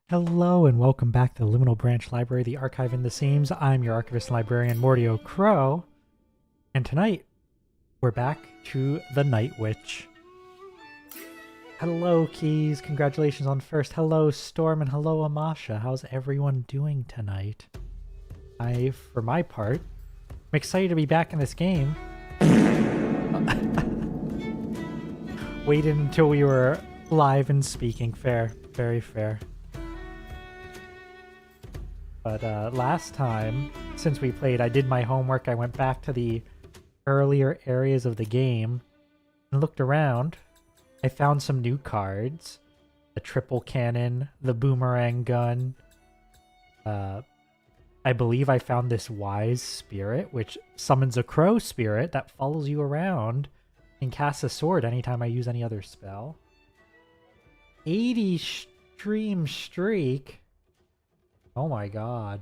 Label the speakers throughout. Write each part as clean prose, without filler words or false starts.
Speaker 1: Hello and welcome back to the Liminal Branch Library, the archive in the seams. I'm your archivist and librarian, Mordio Crow, and tonight we're back to the Night Witch. Hello, Keys. Congratulations on first. Hello, Storm, and hello, Amasha. How's everyone doing tonight? For my part, I'm excited to be back in this game. Waited until we were live and speaking. Fair. Very fair. But last time, since we played, I did my homework. I went back to the earlier areas of the game and looked around. I found some new cards. The triple cannon, the boomerang gun. I believe I found this wise spirit, which summons a crow spirit that follows you around and casts a sword anytime I use any other spell. 80 stream streak. Oh my god.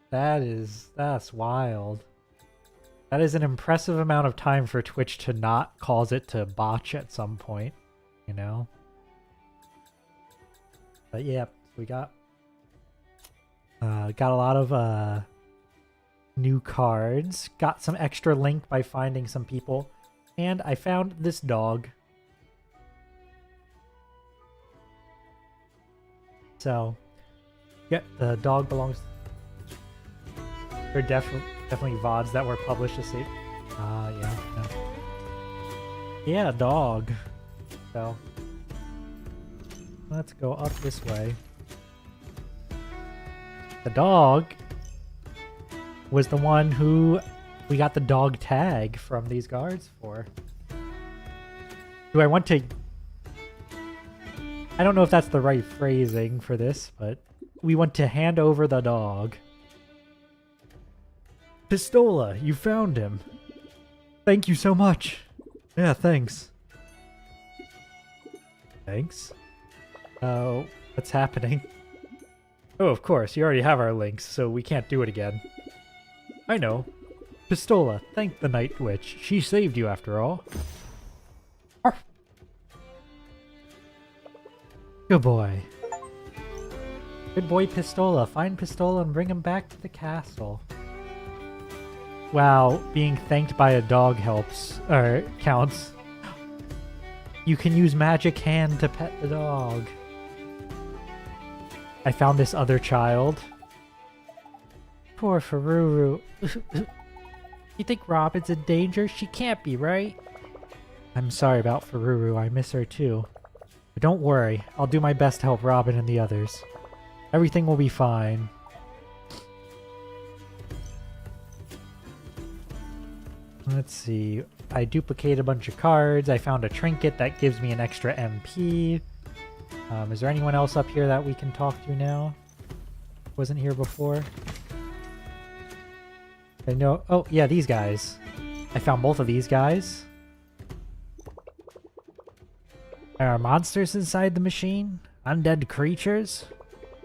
Speaker 1: That's wild. That is an impressive amount of time for Twitch to not cause it to botch at some point, you know? But yeah, we got a lot of new cards. Got some extra link by finding some people. And I found this dog. So yeah, the dog belongs. They're definitely VODs that were published to see. Yeah, dog. So let's go up this way. The dog was the one who we got the dog tag from these guards for. Do I want to? I don't know if that's the right phrasing for this, but we want to hand over the dog. Pistola, you found him. Thank you so much. Yeah, thanks. Thanks? Oh, what's happening? Oh, of course, you already have our links, so we can't do it again. I know. Pistola, thank the Night Witch. She saved you after all. Arf. Good boy. Good boy, Pistola. Find Pistola and bring him back to the castle. Wow, being thanked by a dog helps, or counts. You can use Magic Hand to pet the dog. I found this other child. Poor Fururu. You think Robyn's in danger? She can't be, right? I'm sorry about Fururu. I miss her too. But don't worry. I'll do my best to help Robyn and the others. Everything will be fine. Let's see. I duplicated a bunch of cards. I found a trinket that gives me an extra MP. Is there anyone else up here that we can talk to now? Wasn't here before. I know. Oh, yeah, these guys. I found both of these guys. There are monsters inside the machine? Undead creatures?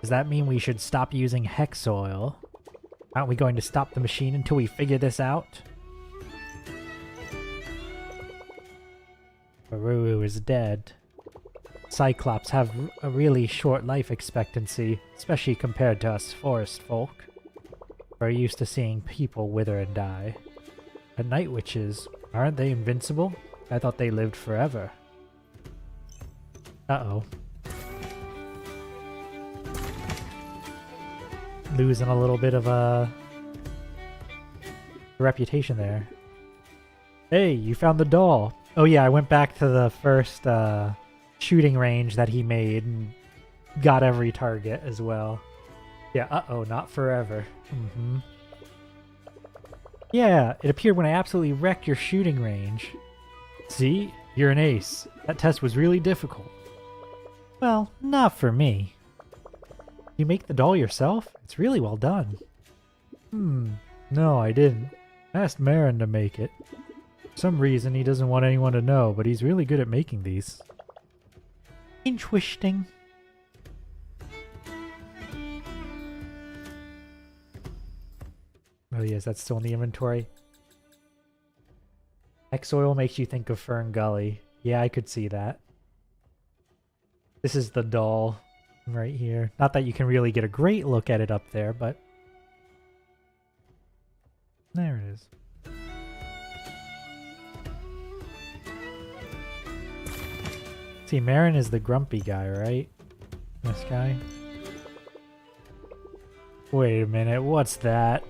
Speaker 1: Does that mean we should stop using hex oil? Aren't we going to stop the machine until we figure this out? Fururu is dead. Cyclops have a really short life expectancy, especially compared to us forest folk. We're used to seeing people wither and die. But night witches, aren't they invincible? I thought they lived forever. Uh-oh. Losing a little bit of a reputation there. Hey, you found the doll. Oh yeah, I went back to the first shooting range that he made and got every target as well. Yeah, uh-oh, not forever. Yeah, it appeared when I absolutely wrecked your shooting range. See? You're an ace. That test was really difficult. Well, not for me. You make the doll yourself? It's really well done. No, I didn't. I asked Marin to make it. For some reason, he doesn't want anyone to know, but he's really good at making these. Interesting. Oh yes, that's still in the inventory. Hex oil makes you think of Fern Gully. Yeah, I could see that. This is the doll. right here. Not that you can really get a great look at it up there, but there it is. See, Marin is the grumpy guy, right? This guy. Wait a minute, what's that?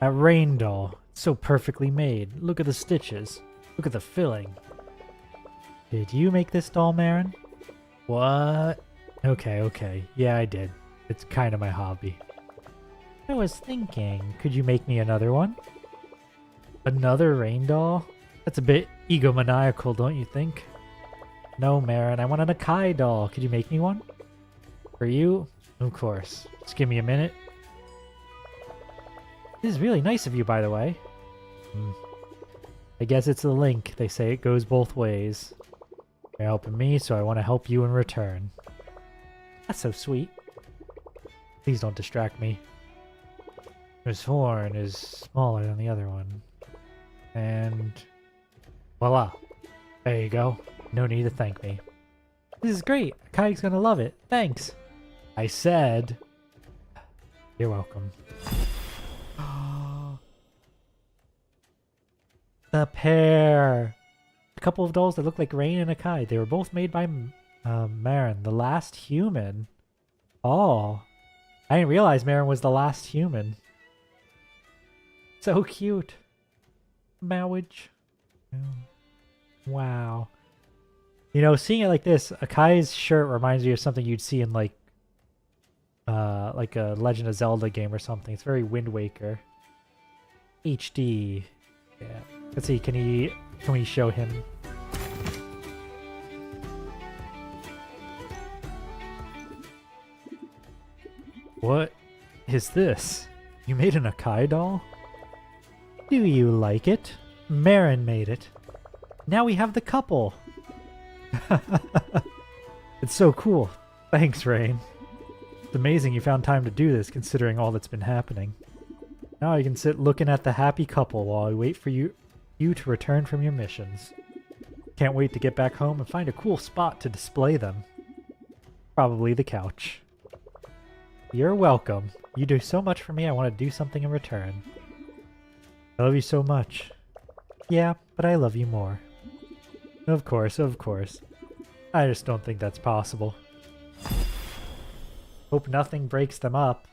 Speaker 1: That Rayne doll. It's so perfectly made. Look at the stitches. Look at the filling. Did you make this doll, Marin? What? Okay. Yeah, I did. It's kind of my hobby. I was thinking, could you make me another one? Another Rayne doll? That's a bit egomaniacal, don't you think? No, Marin, I want an Akai doll. Could you make me one? For you? Of course. Just give me a minute. This is really nice of you, by the way. I guess it's a link. They say it goes both ways. You're helping me, so I want to help you in return. That's so sweet. Please don't distract me. This horn is smaller than the other one. And voila. There you go. No need to thank me. This is great. Akai's gonna love it. Thanks. I said. You're welcome. The pair. A couple of dolls that look like Rayne and Akai. They were both made by Marin, the last human. Oh. I didn't realize Marin was the last human. So cute. Marriage. Wow. You know, seeing it like this, Akai's shirt reminds me of something you'd see in like a Legend of Zelda game or something. It's very Wind Waker. HD. Yeah. Let's see, can we show him? What is this? You made an Akai doll? Do you like it? Marin made it. Now we have the couple. It's so cool. Thanks, Rayne. It's amazing you found time to do this considering all that's been happening. Now I can sit looking at the happy couple while I wait for you to return from your missions. Can't wait to get back home and find a cool spot to display them. Probably the couch. You're welcome. You do so much for me, I want to do something in return. I love you so much. Yeah, but I love you more. Of course, of course. I just don't think that's possible. Hope nothing breaks them up.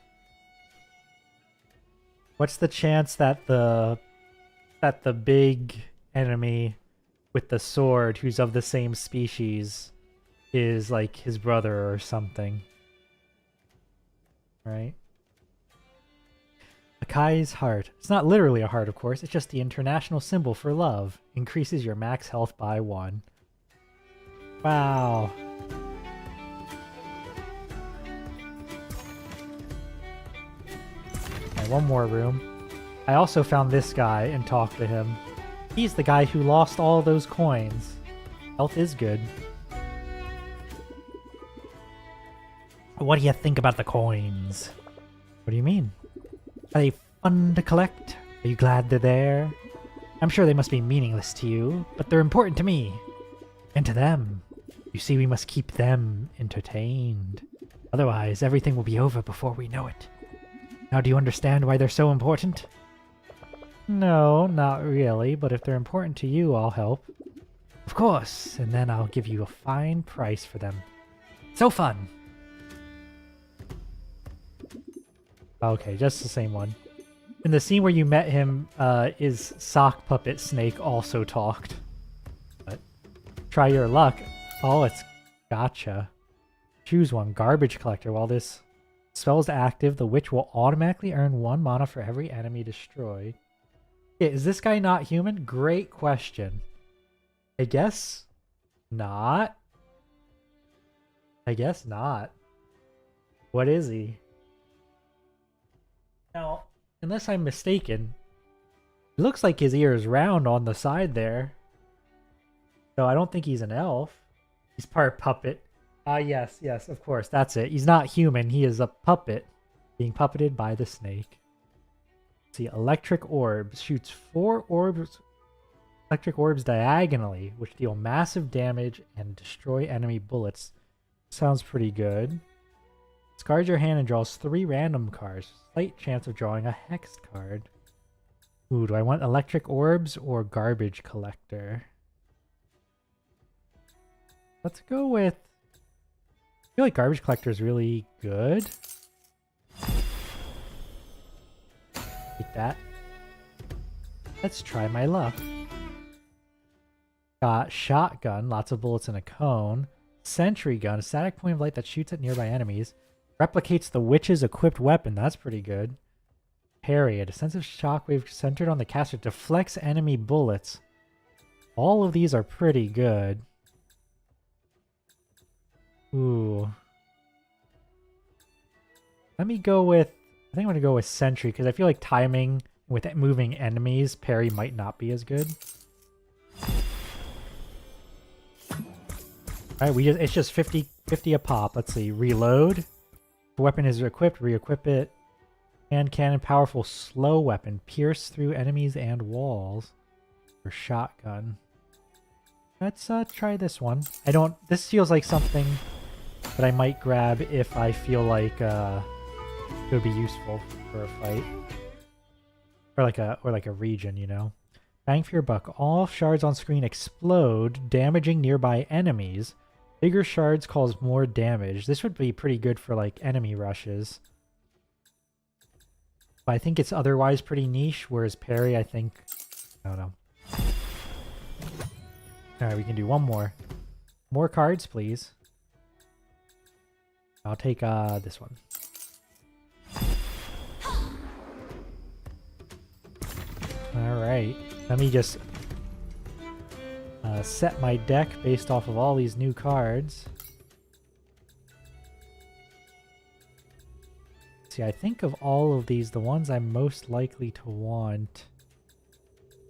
Speaker 1: What's the chance that the big enemy with the sword who's of the same species is like his brother or something? Right? Akai's heart. It's not literally a heart, of course. It's just the international symbol for love. Increases your max health by 1. Wow. Okay, one more room. I also found this guy and talked to him. He's the guy who lost all those coins. Health is good. What do you think about the coins? What do you mean? Are they fun to collect? Are you glad they're there? I'm sure they must be meaningless to you, but they're important to me. And to them. You see, we must keep them entertained. Otherwise, everything will be over before we know it. Now, do you understand why they're so important? No, not really, but if they're important to you, I'll help. Of course, and then I'll give you a fine price for them. So fun! Okay, just the same one. In the scene where you met him, his sock puppet Snake also talked. But try your luck. Oh, it's gotcha. Choose one. Garbage collector. While this spell is active, the witch will automatically earn 1 mana for every enemy destroyed. Yeah, is this guy not human? Great question. I guess not. I guess not. What is he? Now, unless I'm mistaken, it looks like his ear is round on the side there. So I don't think he's an elf. He's part puppet. Yes, of course, that's it. He's not human, he is a puppet being puppeted by the snake. Let's see, electric orbs. Shoots 4 electric orbs diagonally, which deal massive damage and destroy enemy bullets. Sounds pretty good. Discards your hand and draws 3 random cards. Slight chance of drawing a hex card. Ooh, do I want electric orbs or garbage collector? Let's go with... I feel like garbage collector is really good. Take that. Let's try my luck. Got shotgun, lots of bullets in a cone. Sentry gun, a static point of light that shoots at nearby enemies. Replicates the witch's equipped weapon, that's pretty good. Parry, a defensive shockwave centered on the caster, deflects enemy bullets. All of these are pretty good. Ooh. Let me go with... I think I'm going to go with Sentry, because I feel like timing with moving enemies, parry might not be as good. Alright, it's just 50 a pop. Let's see. Reload. The weapon is equipped, re-equip it. Hand cannon, powerful slow weapon. Pierce through enemies and walls. Or shotgun. Let's try this one. This feels like something that I might grab if I feel like it would be useful for a fight. Or like a region, you know. Bang for your buck. All shards on screen explode, damaging nearby enemies. Bigger shards cause more damage. This would be pretty good for like enemy rushes. But I think it's otherwise pretty niche, whereas parry, I think... I don't know. Alright, we can do one more. More cards, please. I'll take this one. Alright, let me just set my deck based off of all these new cards. See, I think of all of these, the ones I'm most likely to want...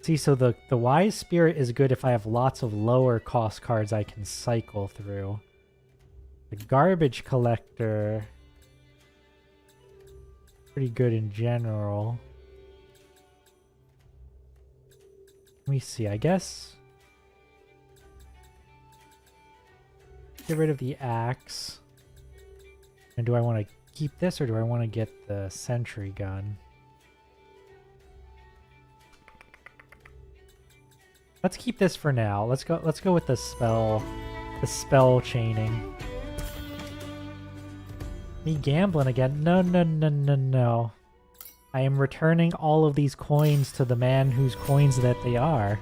Speaker 1: See, so the Wise Spirit is good if I have lots of lower cost cards I can cycle through. The Garbage Collector... pretty good in general. Let me see, I guess... Get rid of the axe. And do I want to keep this or do I want to get the sentry gun? Let's keep this for now. Let's go with the spell chaining. Me gambling again. No. I am returning all of these coins to the man whose coins that they are.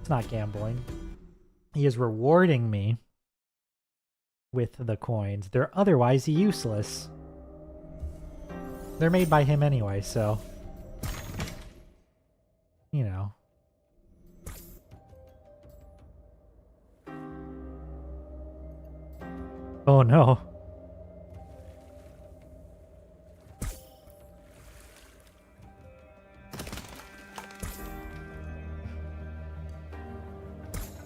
Speaker 1: It's not gambling. He is rewarding me with the coins. They're otherwise useless. They're made by him anyway, so... You know. Oh no.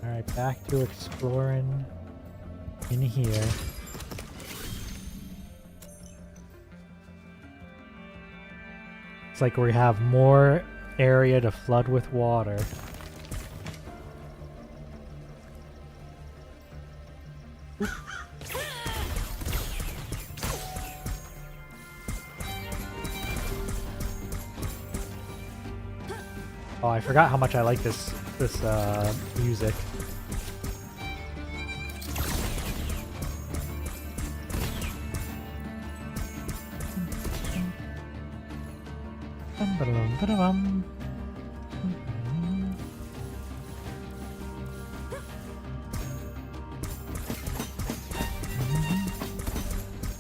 Speaker 1: Alright, back to exploring in here. It's like we have more area to flood with water. Oh, I forgot how much I like this music.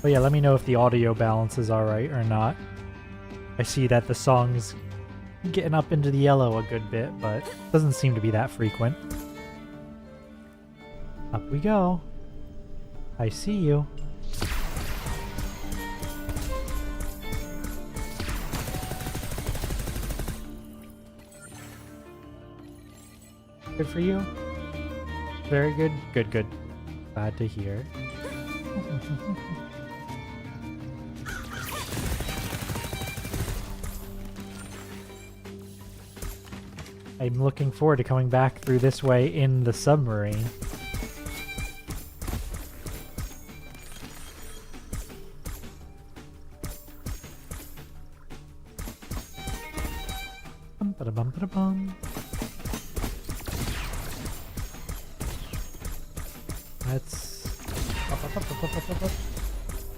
Speaker 1: But yeah, let me know if the audio balance is alright or not. I see that the song's getting up into the yellow a good bit, but doesn't seem to be that frequent. Up we go. I see you. Good for you. Very good. Good. Glad to hear. I'm looking forward to coming back through this way in the submarine. Ba-da-bum, ba-da-bum. Let's...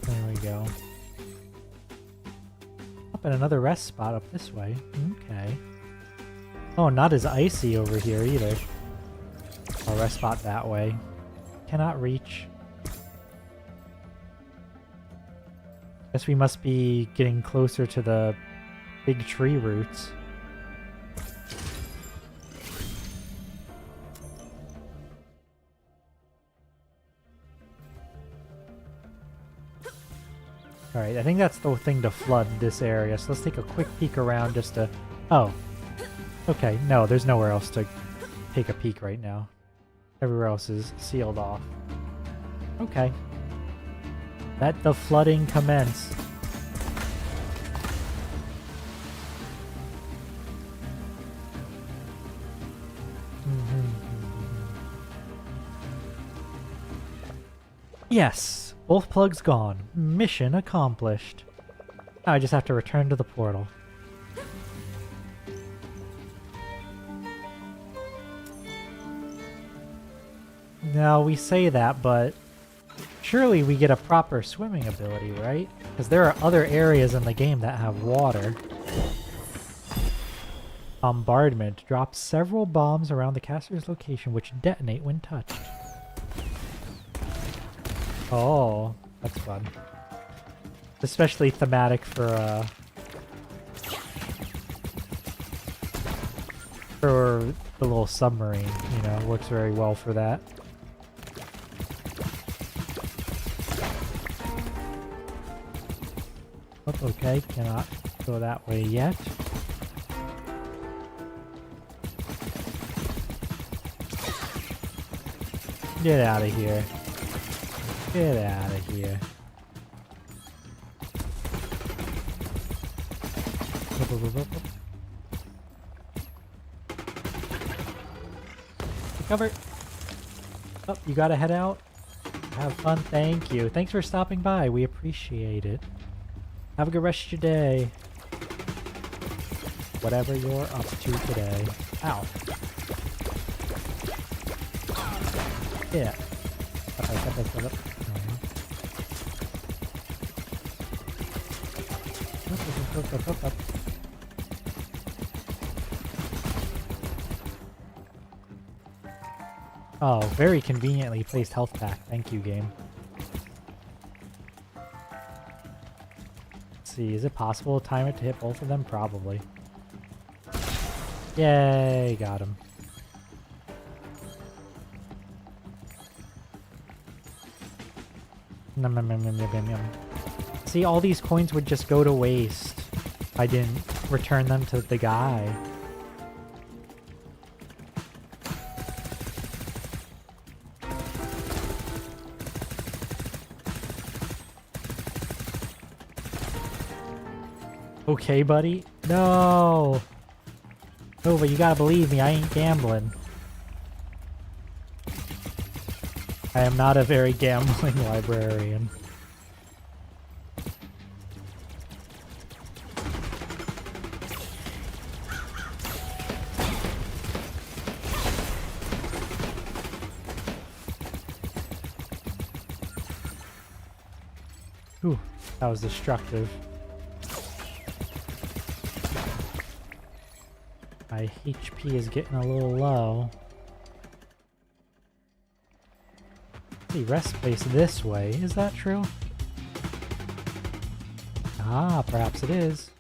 Speaker 1: There we go. Up at another rest spot up this way. Okay. Oh, not as icy over here either. A rest spot that way. Cannot reach. Guess we must be getting closer to the big tree roots. Alright, I think that's the thing to flood this area, so let's take a quick peek around just to... Oh. Okay, no, there's nowhere else to take a peek right now. Everywhere else is sealed off. Okay. Let the flooding commence. Yes, both plugs gone. Mission accomplished. Now I just have to return to the portal. Now we say that, but surely we get a proper swimming ability, right? Because there are other areas in the game that have water. Bombardment. Drops several bombs around the caster's location which detonate when touched. Oh, that's fun. Especially thematic for the little submarine, you know, works very well for that. Oh, okay, cannot go that way yet. Get out of here. Get out of here. Cover. Oh, you gotta head out. Have fun. Thank you. Thanks for stopping by. We appreciate it. Have a good rest of your day. Whatever you're up to today. Ow. Yeah. Oh, very conveniently placed health pack. Thank you, game. Let's see, is it possible to time it to hit both of them? Probably. Yay, got him. Nom, nom, nom, nom, nom, nom. See, all these coins would just go to waste if I didn't return them to the guy. Okay, buddy? No! No, but you gotta believe me, I ain't gambling. I am not a very gambling librarian. Ooh, that was destructive. My HP is getting a little low. The rest place this way, is that true? Ah, perhaps it is.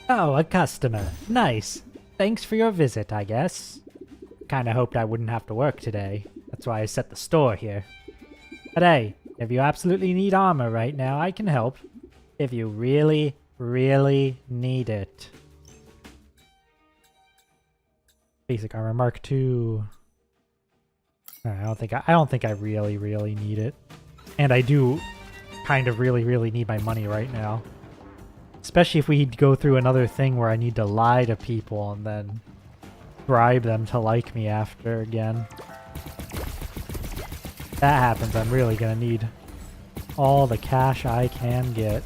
Speaker 1: Oh, a customer. Nice. Thanks for your visit, I guess. Kinda hoped I wouldn't have to work today. That's why I set the store here. But hey, if you absolutely need armor right now, I can help. If you really, really need it. Basic armor Mark II. I don't think I really, really need it. And I do kind of really, really need my money right now. Especially if we go through another thing where I need to lie to people and then bribe them to like me after again. If that happens, I'm really gonna need all the cash I can get.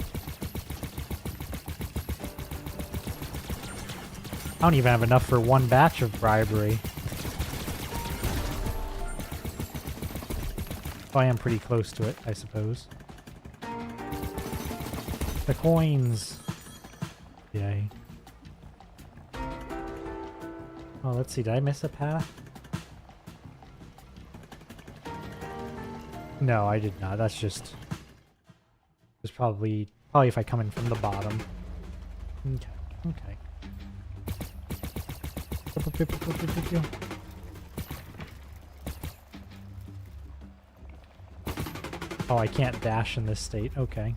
Speaker 1: I don't even have enough for one batch of bribery. So I am pretty close to it, I suppose. The coins! Yay. Oh, let's see, did I miss a path? No, I did not. That's just... There's probably if I come in from the bottom. Okay. Oh, I can't dash in this state. Okay.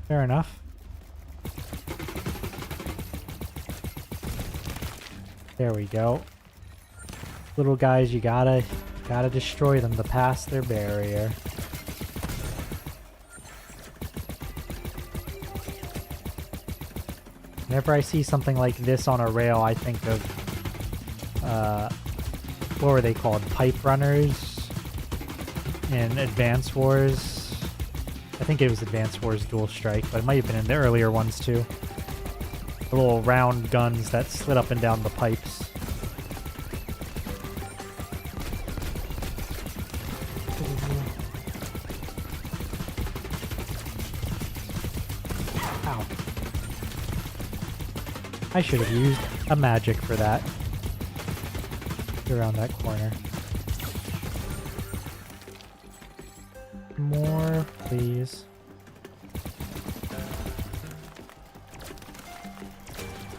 Speaker 1: Fair enough. There we go. Little guys, you gotta destroy them to pass their barrier. Whenever I see something like this on a rail, I think of, what were they called? Pipe runners in Advance Wars. I think it was Advance Wars Dual Strike, but it might have been in the earlier ones too. The little round guns that slid up and down the pipes. Ow. I should have used a magic for that. Around that corner. More, please.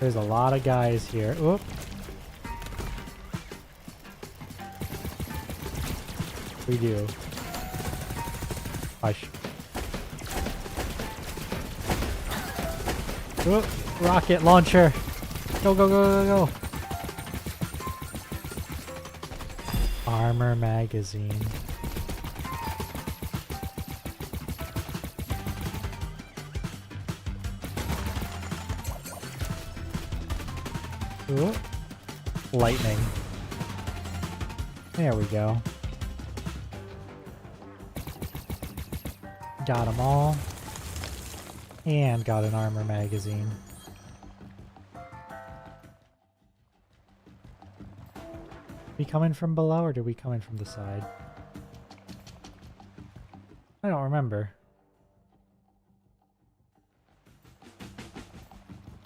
Speaker 1: There's a lot of guys here. Oop. We do. Hush. Oop. Rocket launcher. Go, go, go, go, go. Armor magazine. Ooh. Lightning. There we go. Got them all. And got an armor magazine. We coming from below or do we come in from the side? I don't remember.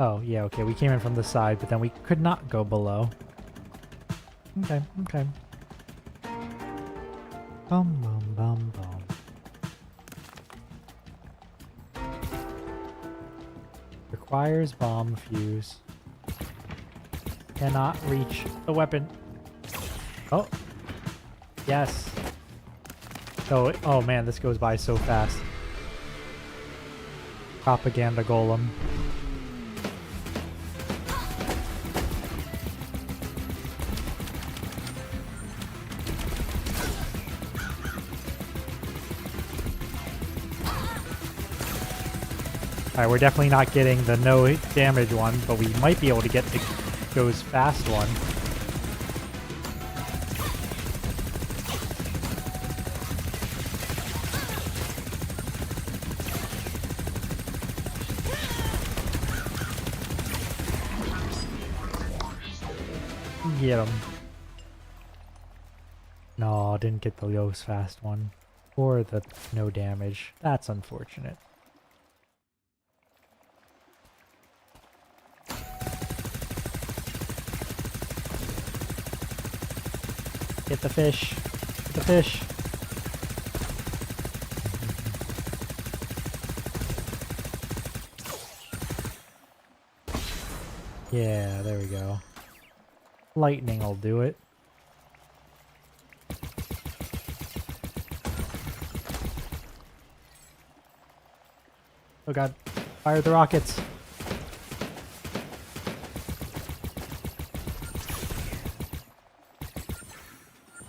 Speaker 1: Oh, yeah, okay, we came in from the side, but then we could not go below. Okay, okay. Bum, bum, bum, bum. Requires bomb fuse. Cannot reach the weapon. Oh. Yes. Oh, oh man, this goes by so fast. Propaganda golem. Alright, we're definitely not getting the no damage one, but we might be able to get the goes fast one. Get him. No, didn't get the goes fast one. Or the no damage. That's unfortunate. Get the fish. Get the fish. Yeah, there we go. Lightning will do it. Oh god. Fire the rockets.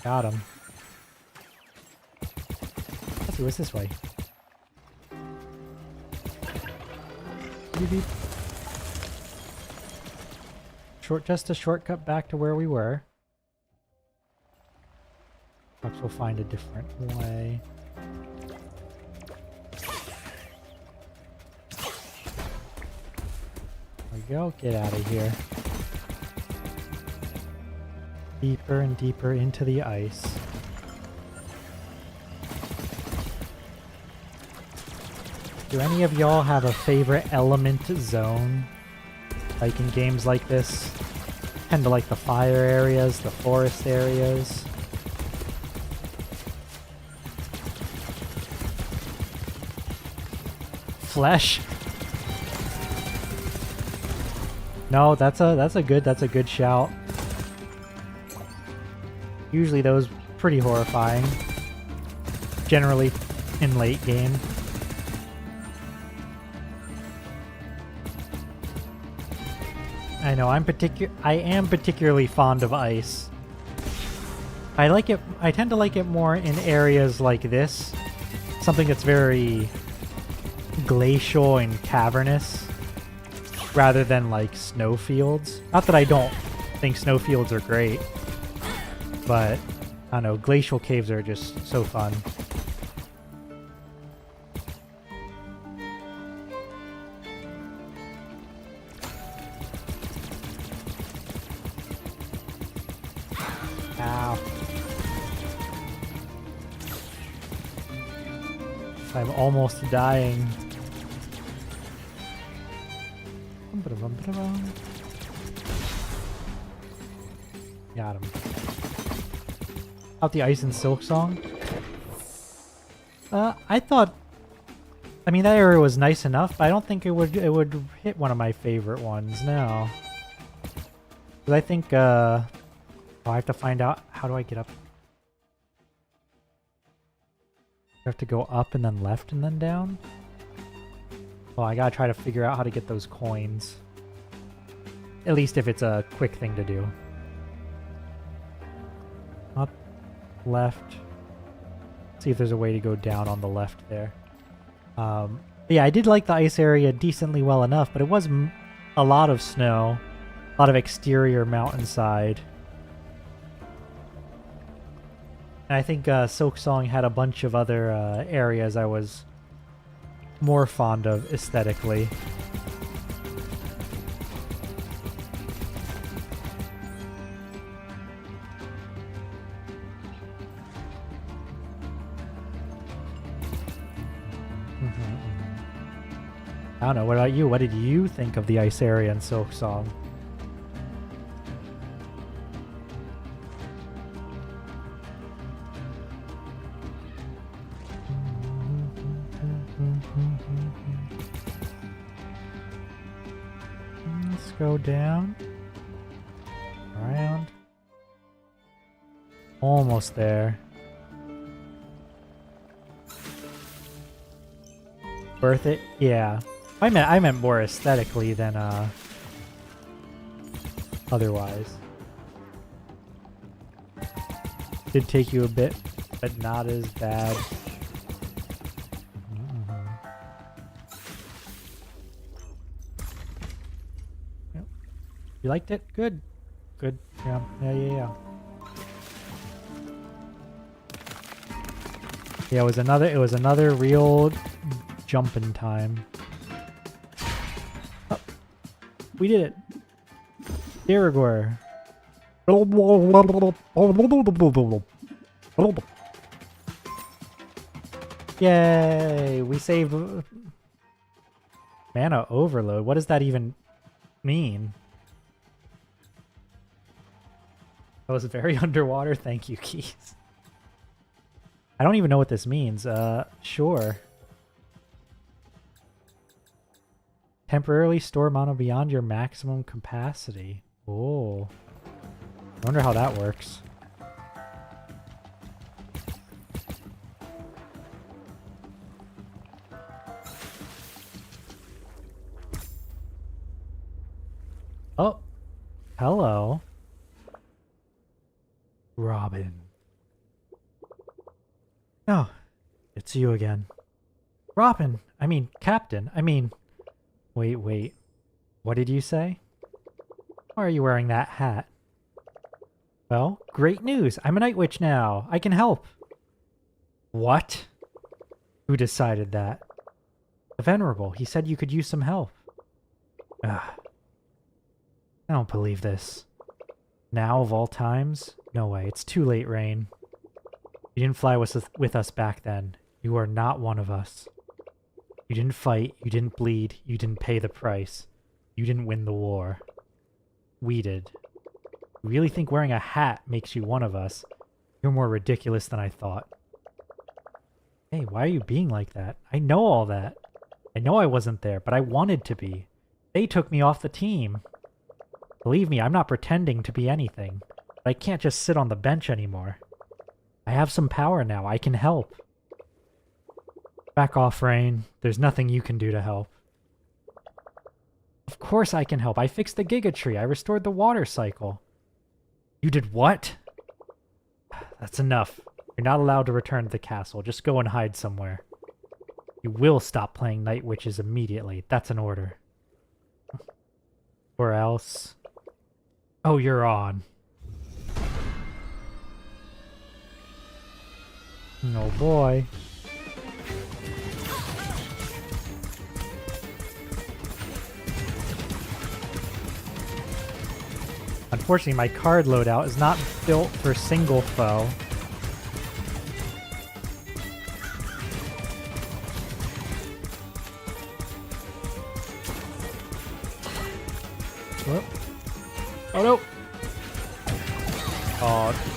Speaker 1: Got him. Let's see what's this way. Beep, beep. just a shortcut back to where we were. Perhaps we'll find a different way. There we go. Get out of here. Deeper and deeper into the ice. Do any of y'all have a favorite element zone? Like in games like this? Tend to like the fire areas, the forest areas. Flesh? No, that's a good shout. Usually those pretty horrifying. Generally in late game. I know, I am particularly fond of ice. I tend to like it more in areas like this. Something that's very glacial and cavernous, rather than like snowfields. Not that I don't think snowfields are great, but I don't know, glacial caves are just so fun. Ow. I'm almost dying. Got him. Out the Ice and Silk song? I mean, that area was nice enough, but I don't think it would hit one of my favorite ones now. Because I think, I have to find out, how do I get up? I have to go up and then left and then down? Well, I gotta try to figure out how to get those coins. At least if it's a quick thing to do. Up, left. See if there's a way to go down on the left there. Yeah, I did like the ice area decently well enough, but it was a lot of snow. A lot of exterior mountainside. And I think Silk Song had a bunch of other areas I was more fond of aesthetically. I don't know, what about you? What did you think of the ice area in Silk Song? Let's go down. Around. Almost there. Worth it? Yeah. I meant more aesthetically than otherwise. Did take you a bit, but not as bad. Yep. You liked it? Good. Good. Yeah. Yeah. Yeah, it was another real jumping time. Oh, we did it. Irigor. Yay! We saved mana overload. What does that even mean? That was very underwater. Thank you, Keys. I don't even know what this means. Sure. Temporarily store mana beyond your maximum capacity. Oh. I wonder how that works. Oh. Hello. Robyn. Oh, it's you again. Robyn! I mean, Captain. I mean... Wait. What did you say? Why are you wearing that hat? Well, great news. I'm a night witch now. I can help. What? Who decided that? The Venerable. He said you could use some help. Ugh. I don't believe this. Now, of all times? No way. It's too late, Rayne. You didn't fly with us back then. You are not one of us. You didn't fight. You didn't bleed. You didn't pay the price. You didn't win the war. We did. You really think wearing a hat makes you one of us? You're more ridiculous than I thought. Hey, why are you being like that? I know all that. I know I wasn't there, but I wanted to be. They took me off the team. Believe me, I'm not pretending to be anything. But I can't just sit on the bench anymore. I have some power now. I can help. Back off, Rayne. There's nothing you can do to help. Of course I can help. I fixed the Giga Tree. I restored the water cycle. You did what? That's enough. You're not allowed to return to the castle. Just go and hide somewhere. You will stop playing Night Witches immediately. That's an order. Or else... Oh, you're on. Oh boy. Unfortunately, my card loadout is not built for single foe. Whoop. Oh no! Oh.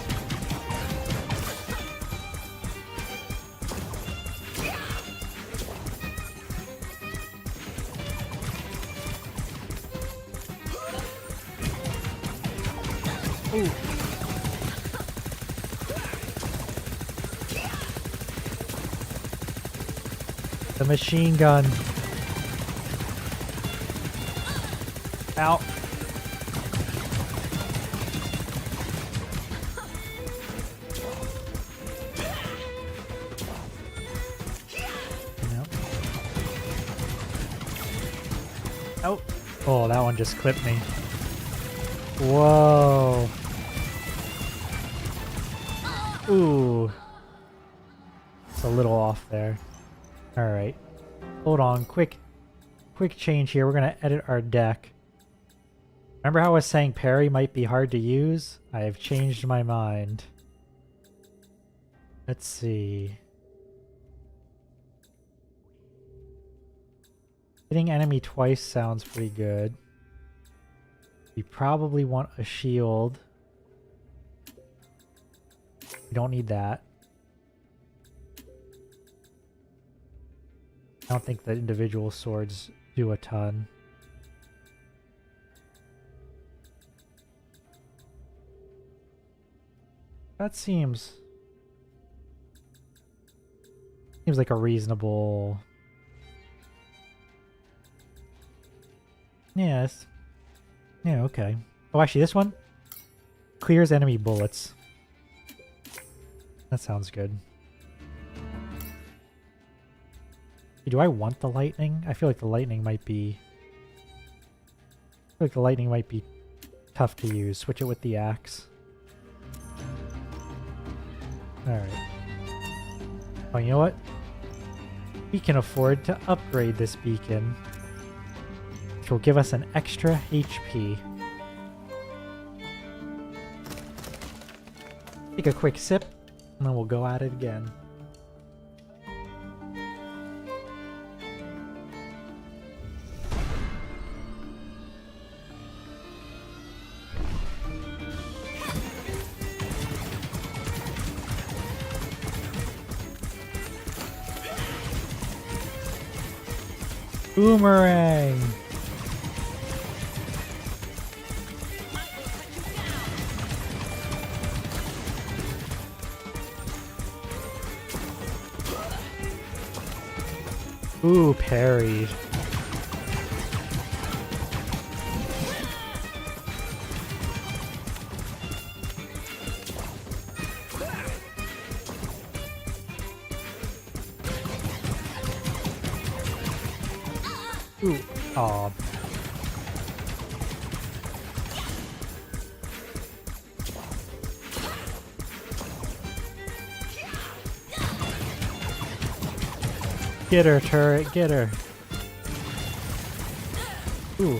Speaker 1: Ooh. The machine gun. Ow. Oh. Oh, that one just clipped me. Whoa. Ooh. It's a little off there. Alright. Hold on. Quick change here. We're going to edit our deck. Remember how I was saying parry might be hard to use? I have changed my mind. Let's see. Hitting enemy twice sounds pretty good. We probably want a shield. We don't need that. I don't think the individual swords do a ton. That seems like a reasonable... Yes. Yeah, okay. Oh, actually, this one clears enemy bullets. That sounds good. Do I want the lightning? I feel like the lightning might be... tough to use. Switch it with the axe. Alright. Oh, you know what? We can afford to upgrade this beacon, which will give us an extra HP. Take a quick sip, and then we'll go at it again. Boomerang! Ooh, parried. Ooh, aw. Get her, turret, get her. Ooh.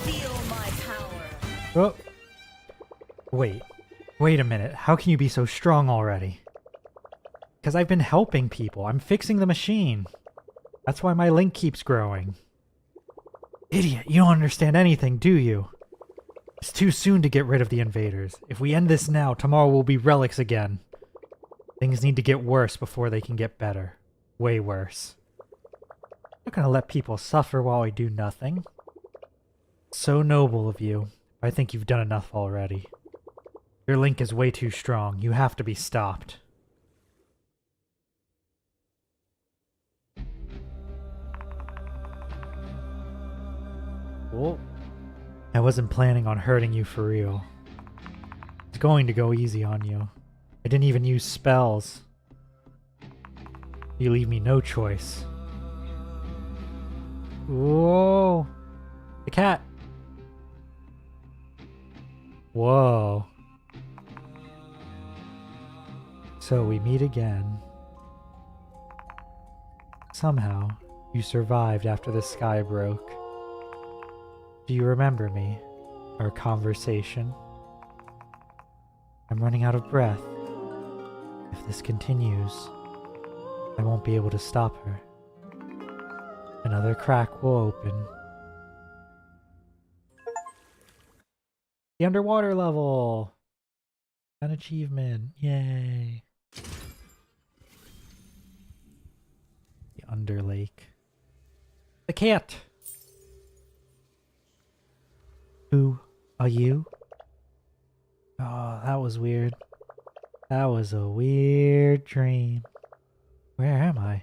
Speaker 2: Feel my power.
Speaker 1: Oh. Wait a minute. How can you be so strong already? Because I've been helping people. I'm fixing the machine. That's why my link keeps growing. Idiot, you don't understand anything, do you? It's too soon to get rid of the invaders. If we end this now, tomorrow will be relics again. Things need to get worse before they can get better. Way worse. I'm not gonna let people suffer while I do nothing. So noble of you. I think you've done enough already. Your link is way too strong. You have to be stopped. Well, I wasn't planning on hurting you for real. I was going to go easy on you. I didn't even use spells. You leave me no choice. Whoa! The cat! Whoa. So we meet again. Somehow, you survived after the sky broke. Do you remember me? Our conversation? I'm running out of breath. If this continues, I won't be able to stop her. Another crack will open. The underwater level! An achievement. Yay! The Underlake. The cat! Who are you? Oh, that was weird. That was a weird dream. Where am I?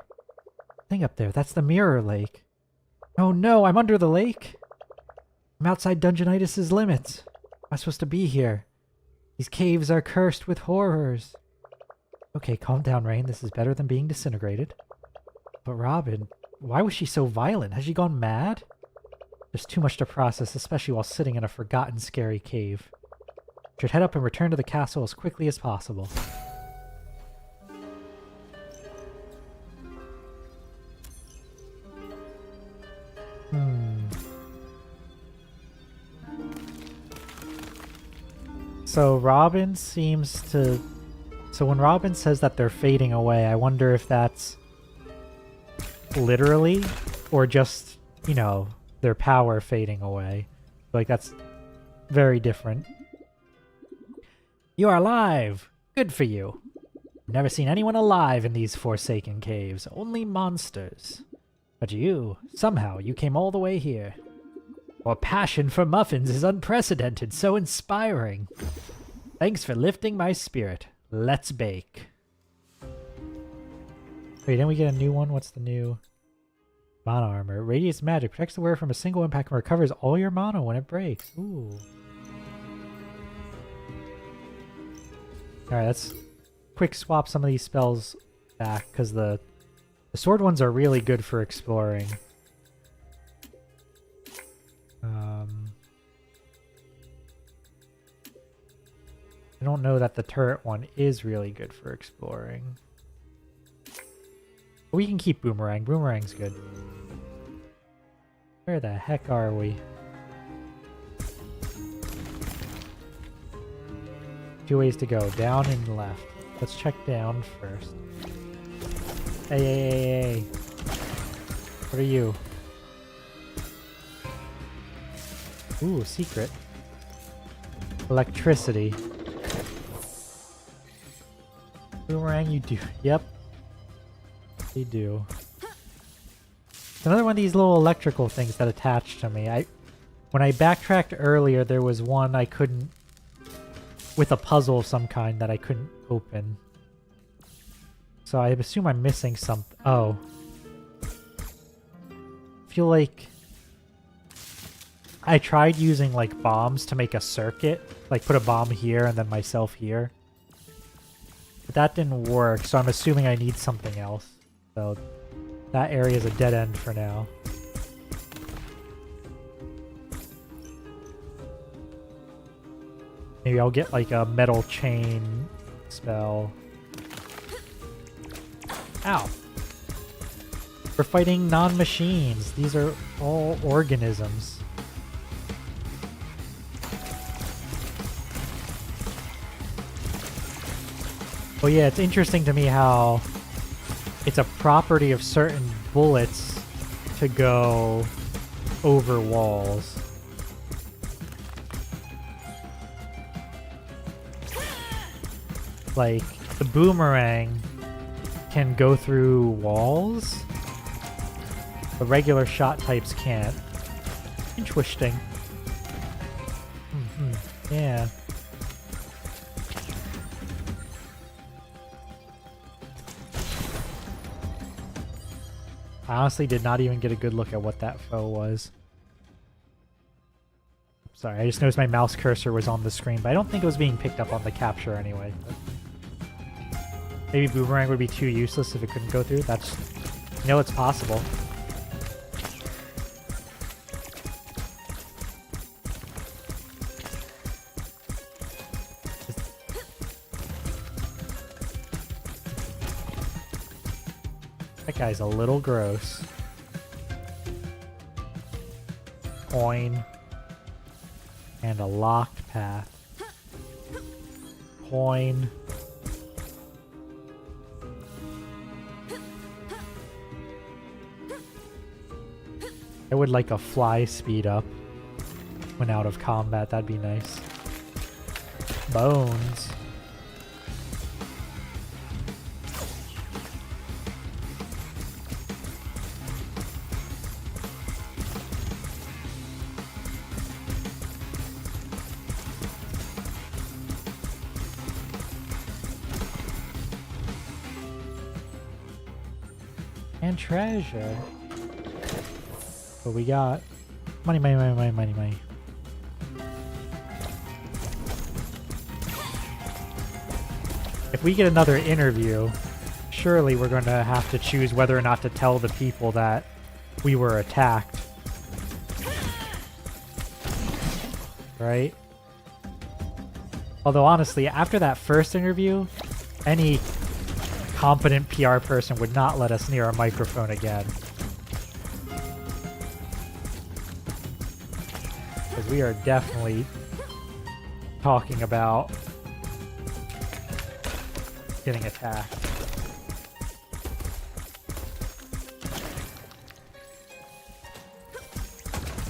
Speaker 1: Thing up there, that's the mirror lake. Oh no, I'm under the lake? I'm outside Dungeonitis' limits. I'm supposed to be here. These caves are cursed with horrors. Okay, calm down, Rayne. This is better than being disintegrated. But Robyn, why was she so violent? Has she gone mad? There's too much to process, especially while sitting in a forgotten scary cave. Should head up and return to the castle as quickly as possible. So Robyn seems to... So when Robyn says that they're fading away, I wonder if that's literally or just, you know, their power fading away. Like, that's very different. You are alive! Good for you. Never seen anyone alive in these forsaken caves. Only monsters. But you, somehow, you came all the way here. Your passion for muffins is unprecedented, so inspiring. Thanks for lifting my spirit. Let's bake. Wait, didn't we get a new one? What's the new? Mana armor. Radius magic. Protects the wearer from a single impact and recovers all your mana when it breaks. Ooh. Alright, let's quick swap some of these spells back, because the sword ones are really good for exploring. I don't know that the turret one is really good for exploring. But we can keep Boomerang. Boomerang's good. Where the heck are we? Two ways to go, down and left. Let's check down first. Hey, hey, hey, hey. What are you? Ooh, secret. Electricity. Boomerang, you do. Yep. They do. It's another one of these little electrical things that attach to me. When I backtracked earlier, there was one I couldn't... with a puzzle of some kind that I couldn't open. So I assume I'm missing something. Oh. I feel like... I tried using, like, bombs to make a circuit. Like, put a bomb here and then myself here. But that didn't work, so I'm assuming I need something else. So that area is a dead end for now. Maybe I'll get like a metal chain spell. Ow. We're fighting non-machines. These are all organisms. Well, yeah, it's interesting to me how it's a property of certain bullets to go over walls. Like, the boomerang can go through walls, but regular shot types can't. Interesting. Yeah. I honestly did not even get a good look at what that foe was. Sorry, I just noticed my mouse cursor was on the screen, but I don't think it was being picked up on the capture anyway. Maybe boomerang would be too useless if it couldn't go through. That's... You know, it's possible. That guy's a little gross. Coin. And a locked path. Coin. I would like a fly speed up when out of combat. That'd be nice. Bones. And treasure. What we got? Money, money, money, money, money, money. If we get another interview, surely we're going to have to choose whether or not to tell the people that we were attacked. Right? Although honestly, after that first interview, any competent PR person would not let us near a microphone again. Because we are definitely talking about getting attacked.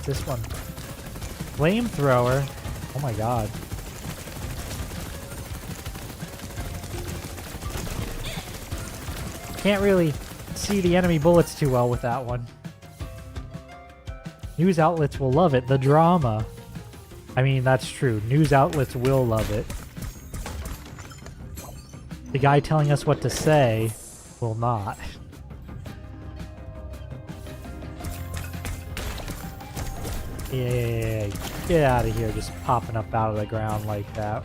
Speaker 1: This one. Flamethrower. Oh my god. Can't really see the enemy bullets too well with that one. News outlets will love it. The drama. I mean, that's true. News outlets will love it. The guy telling us what to say will not. Yeah, get out of here, just popping up out of the ground like that.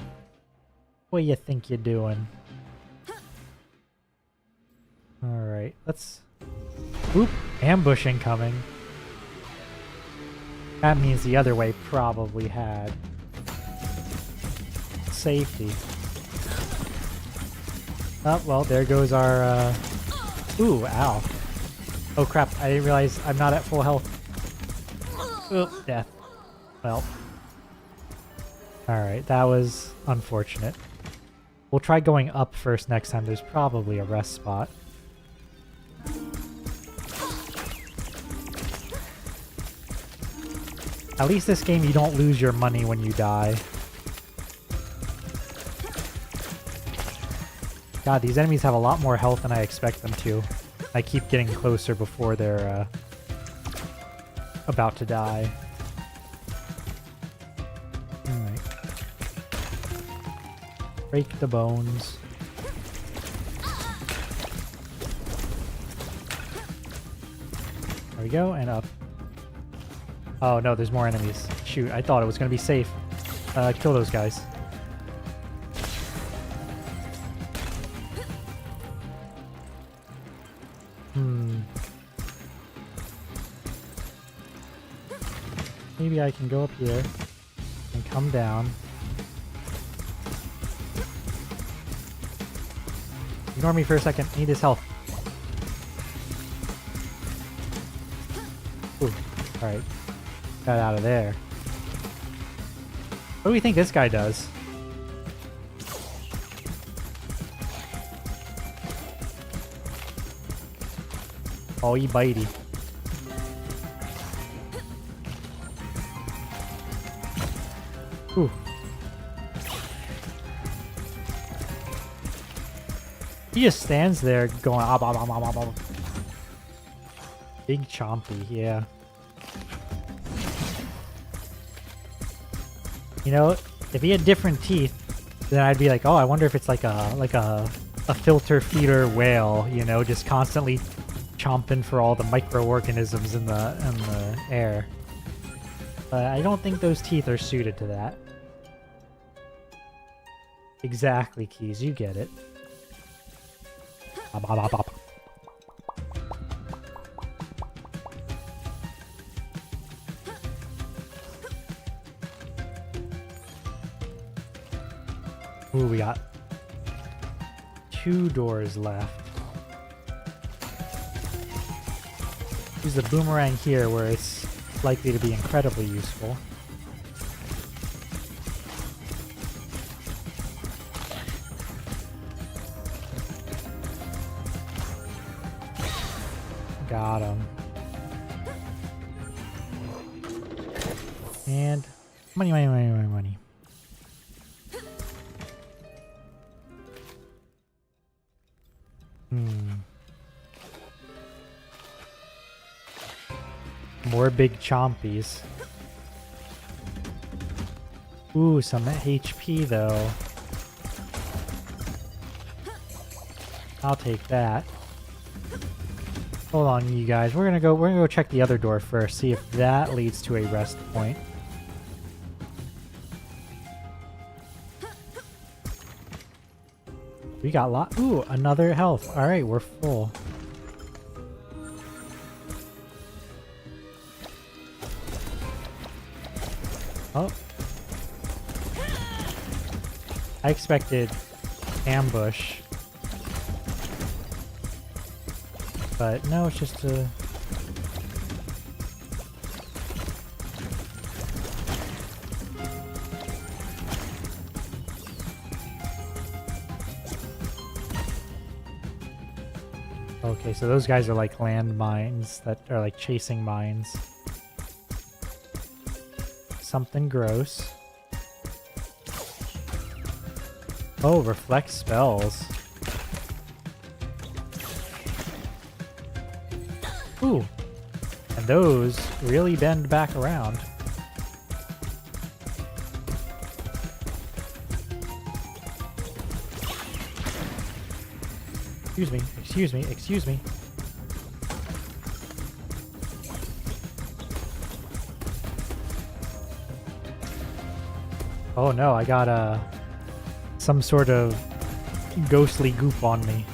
Speaker 1: What do you think you're doing? Alright, let's... Oop! Ambush incoming. That means the other way probably had safety. Oh, well, there goes our, Ooh, ow. Oh crap, I didn't realize I'm not at full health. Oop, death. Well. Alright, that was unfortunate. We'll try going up first next time. There's probably a rest spot. At least this game you don't lose your money when you die. God, these enemies have a lot more health than I expect them to. I keep getting closer before they're about to die. Alright. Break the bones. There we go, and up. Oh no, there's more enemies. Shoot, I thought it was going to be safe. Kill those guys. Maybe I can go up here and come down. Ignore me for a second. I need his health. Ooh. Alright. Got out of there. What do we think this guy does? Oh, he bitey. Ooh. He just stands there going Big chompy, yeah. You know, if he had different teeth, then I'd be like, oh, I wonder if it's like a filter feeder whale, you know, just constantly chomping for all the microorganisms in the air. But I don't think those teeth are suited to that. Exactly, Keys, you get it. Ooh, we got 2 doors left. Use the boomerang here where it's likely to be incredibly useful. Got him. And money, money, money, money, money. More big chompies. Ooh, some HP though. I'll take that. Hold on, you guys. We're gonna go check the other door first, see if that leads to a rest point. We got ooh, another health. Alright, we're full. Oh. I expected ambush. But no, it's just a... Okay, so those guys are like landmines that are like chasing mines. Something gross. Oh, reflect spells. Ooh. And those really bend back around. Excuse me, excuse me, excuse me. Oh no, I got some sort of ghostly goop on me.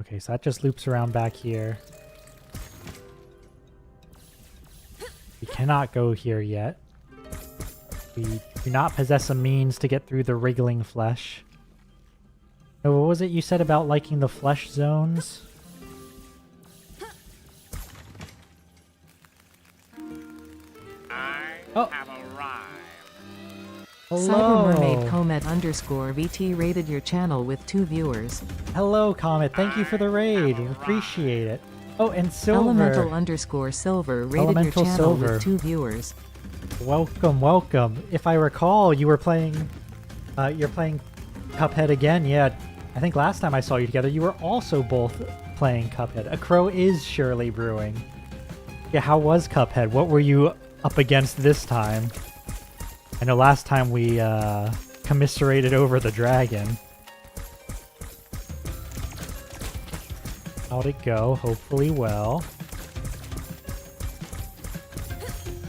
Speaker 1: Okay, so that just loops around back here. We cannot go here yet. We do not possess a means to get through the wriggling flesh. Oh, what was it you said about liking the flesh zones?
Speaker 3: I have arrived.
Speaker 1: Hello!
Speaker 4: Cyber Mermaid Comet _VT rated your channel with 2 viewers.
Speaker 1: Hello, Comet. Thank you for the raid. Appreciate it. Oh, and Silver.
Speaker 4: Elemental _Silver rated
Speaker 1: Elemental
Speaker 4: your channel
Speaker 1: Silver.
Speaker 4: with 2 viewers.
Speaker 1: Welcome, welcome. If I recall, you were playing... you're playing Cuphead again. Yeah, I think last time I saw you together, you were also both playing Cuphead. A crow is surely brewing. Yeah, how was Cuphead? What were you up against this time? I know last time we commiserated over the dragon. How'd it go? Hopefully well.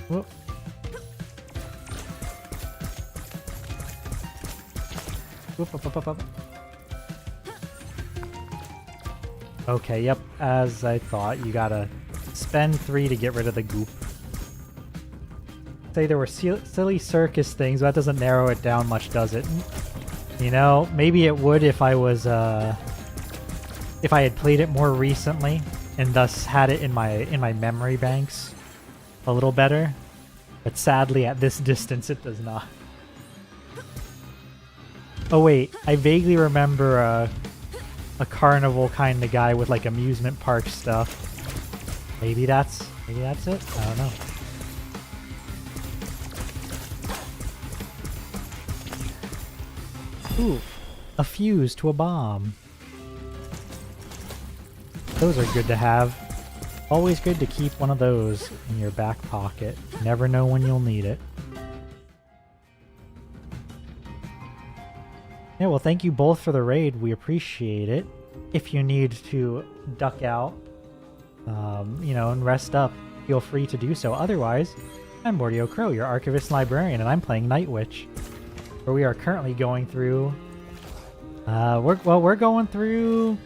Speaker 1: Whoop. Whoop, up, up, up, up. Okay, yep, as I thought, you gotta spend 3 to get rid of the goop. say there were silly circus things, but that doesn't narrow it down much, does it? You know, maybe it would if I was, if I had played it more recently, and thus had it in my memory banks a little better. But sadly, at this distance, it does not. Oh wait, I vaguely remember a carnival kind of guy with like amusement park stuff. Maybe that's it? I don't know. Ooh, a fuse to a bomb. Those are good to have. Always good to keep one of those in your back pocket. Never know when you'll need it. Yeah, well, thank you both for the raid. We appreciate it. If you need to duck out, you know, and rest up, feel free to do so. Otherwise, I'm Mordio Crow, your archivist and librarian, and I'm playing Night Witch, where we are currently going through. We're going through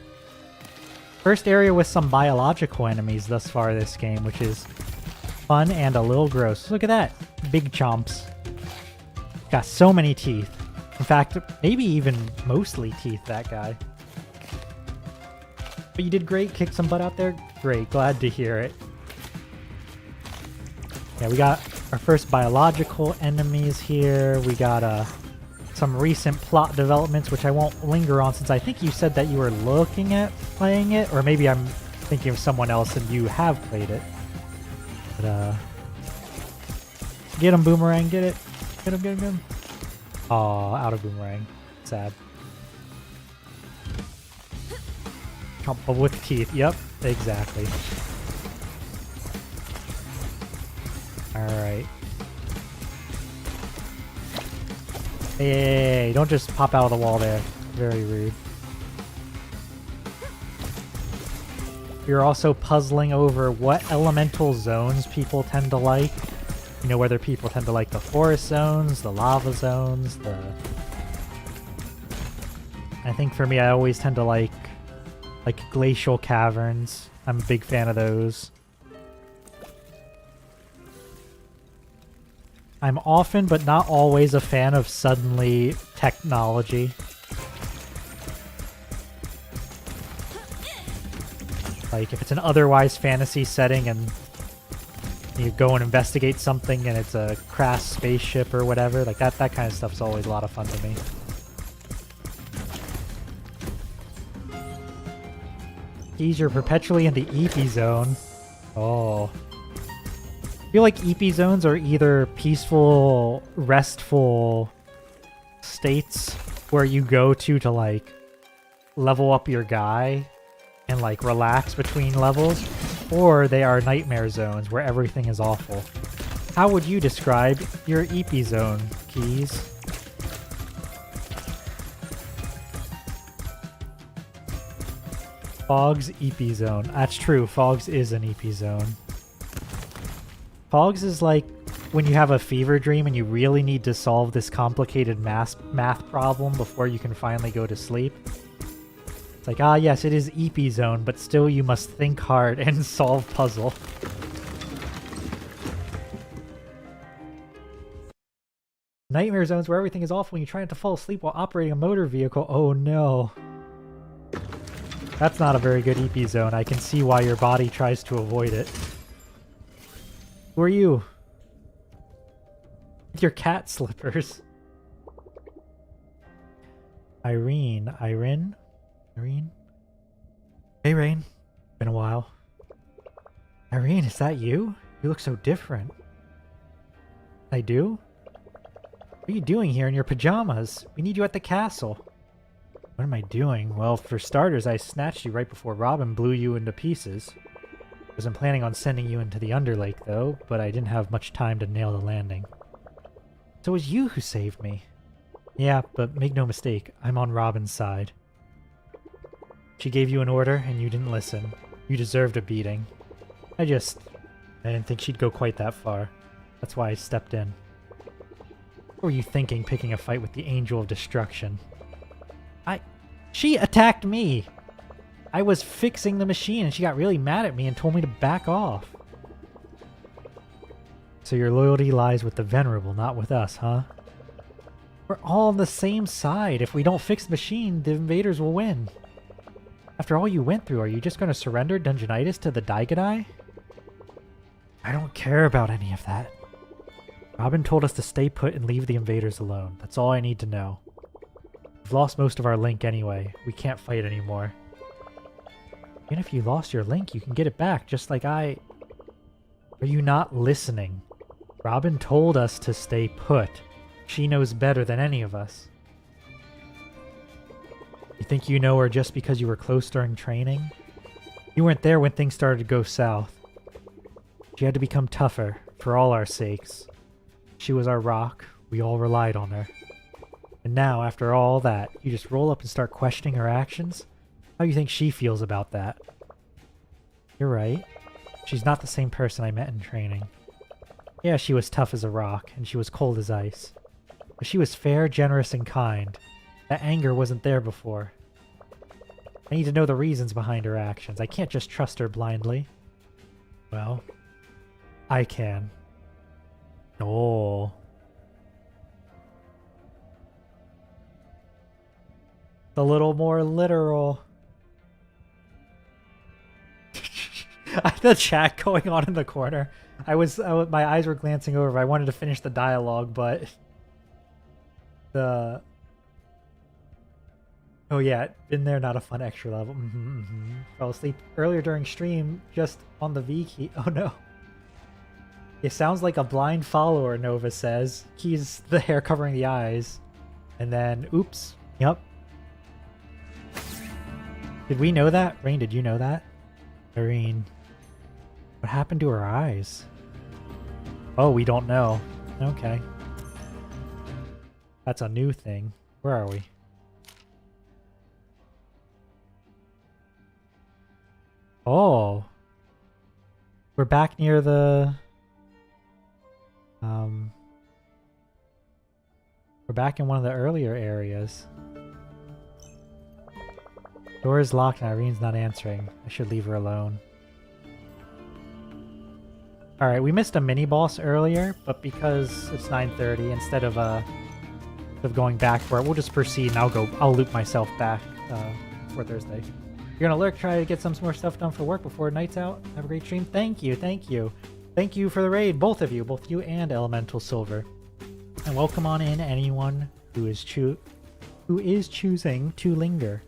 Speaker 1: first area with some biological enemies thus far this game, which is fun and a little gross. Look at that, big chomps. Got so many teeth. In fact, maybe even mostly teeth, that guy. But you did great, kicked some butt out there. Great, glad to hear it. Yeah, we got our first biological enemies here. We got some recent plot developments, which I won't linger on since I think you said that you were looking at playing it, or maybe I'm thinking of someone else and you have played it. But get him, Boomerang, get it. Get him, get him, get him. Aw, out of Boomerang. Sad. But with teeth. Yep, exactly. Alright. Hey, don't just pop out of the wall there. Very rude. You're also puzzling over what elemental zones people tend to like. You know, whether people tend to like the forest zones, the lava zones, I think for me, I always tend to like glacial caverns. I'm a big fan of those. I'm often, but not always, a fan of suddenly technology. Like, if it's an otherwise fantasy setting and you go and investigate something and it's a crash spaceship or whatever, like that kind of stuff's always a lot of fun to me. Geez, you're perpetually in the EP zone. Oh. I feel like EP zones are either peaceful, restful states where you go to like level up your guy and like relax between levels, or they are nightmare zones where everything is awful. How would you describe your EP zone, Keys? Fog's EP zone. That's true, Fog's is an EP zone. Fog's is like when you have a fever dream and you really need to solve this complicated math problem before you can finally go to sleep. It's like, ah yes, it is EP zone, but still you must think hard and solve puzzle. Nightmare zones where everything is awful when you try not to fall asleep while operating a motor vehicle. Oh no. That's not a very good EP zone. I can see why your body tries to avoid it. Who are you? With your cat slippers. Irene. Irene? Irene? Hey, Rayne. Been a while. Irene, is that you? You look so different. I do? What are you doing here in your pajamas? We need you at the castle. What am I doing? Well, for starters, I snatched you right before Robyn blew you into pieces. I wasn't planning on sending you into the Underlake, though, but I didn't have much time to nail the landing. So it was you who saved me. Yeah, but make no mistake, I'm on Robyn's side. She gave you an order, and you didn't listen. You deserved a beating. I didn't think she'd go quite that far. That's why I stepped in. What were you thinking, picking a fight with the Angel of Destruction? She attacked me! I was fixing the machine and she got really mad at me and told me to back off. So your loyalty lies with the Venerable, not with us, huh? We're all on the same side. If we don't fix the machine, the invaders will win. After all you went through, are you just going to surrender Dungeonitis to the Daigadai? I don't care about any of that. Robyn told us to stay put and leave the invaders alone. That's all I need to know. We've lost most of our link anyway. We can't fight anymore. Even if you lost your link, you can get it back, just like I... Are you not listening? Robyn told us to stay put. She knows better than any of us. You think you know her just because you were close during training? You weren't there when things started to go south. She had to become tougher, for all our sakes. She was our rock. We all relied on her. And now, after all that, you just roll up and start questioning her actions? How do you think she feels about that? You're right. She's not the same person I met in training. Yeah, she was tough as a rock, and she was cold as ice. But she was fair, generous, and kind. That anger wasn't there before. I need to know the reasons behind her actions. I can't just trust her blindly. Well, I can. Oh. A little more literal. The chat going on in the corner. My eyes were glancing over. I wanted to finish the dialogue, but the... Oh yeah, been there, not a fun extra level. Fell asleep earlier during stream, just on the V key. Oh no. It sounds like a blind follower, Nova says. Keys the hair covering the eyes. And then, oops. Yep. Did we know that? Rayne, did you know that? Rayne. What happened to her eyes? Oh, we don't know. Okay. That's a new thing. Where are we? Oh. We're back near the... We're back in one of the earlier areas. Door is locked and Irene's not answering. I should leave her alone. Alright, we missed a mini-boss earlier, but because it's 9:30, instead of going back for it, we'll just proceed and I'll loop myself back for Thursday. You're gonna lurk, try to get some more stuff done for work before night's out. Have a great stream. Thank you, thank you. Thank you for the raid, both you and Elemental Silver. And welcome on in anyone who is choosing to linger.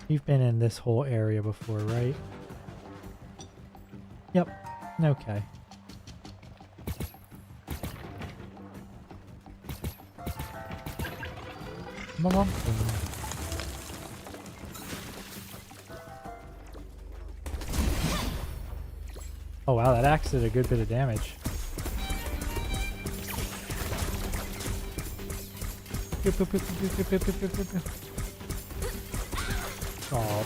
Speaker 1: You've been in this whole area before, right? Yep. Okay. Oh wow, that axe did a good bit of damage. Oh.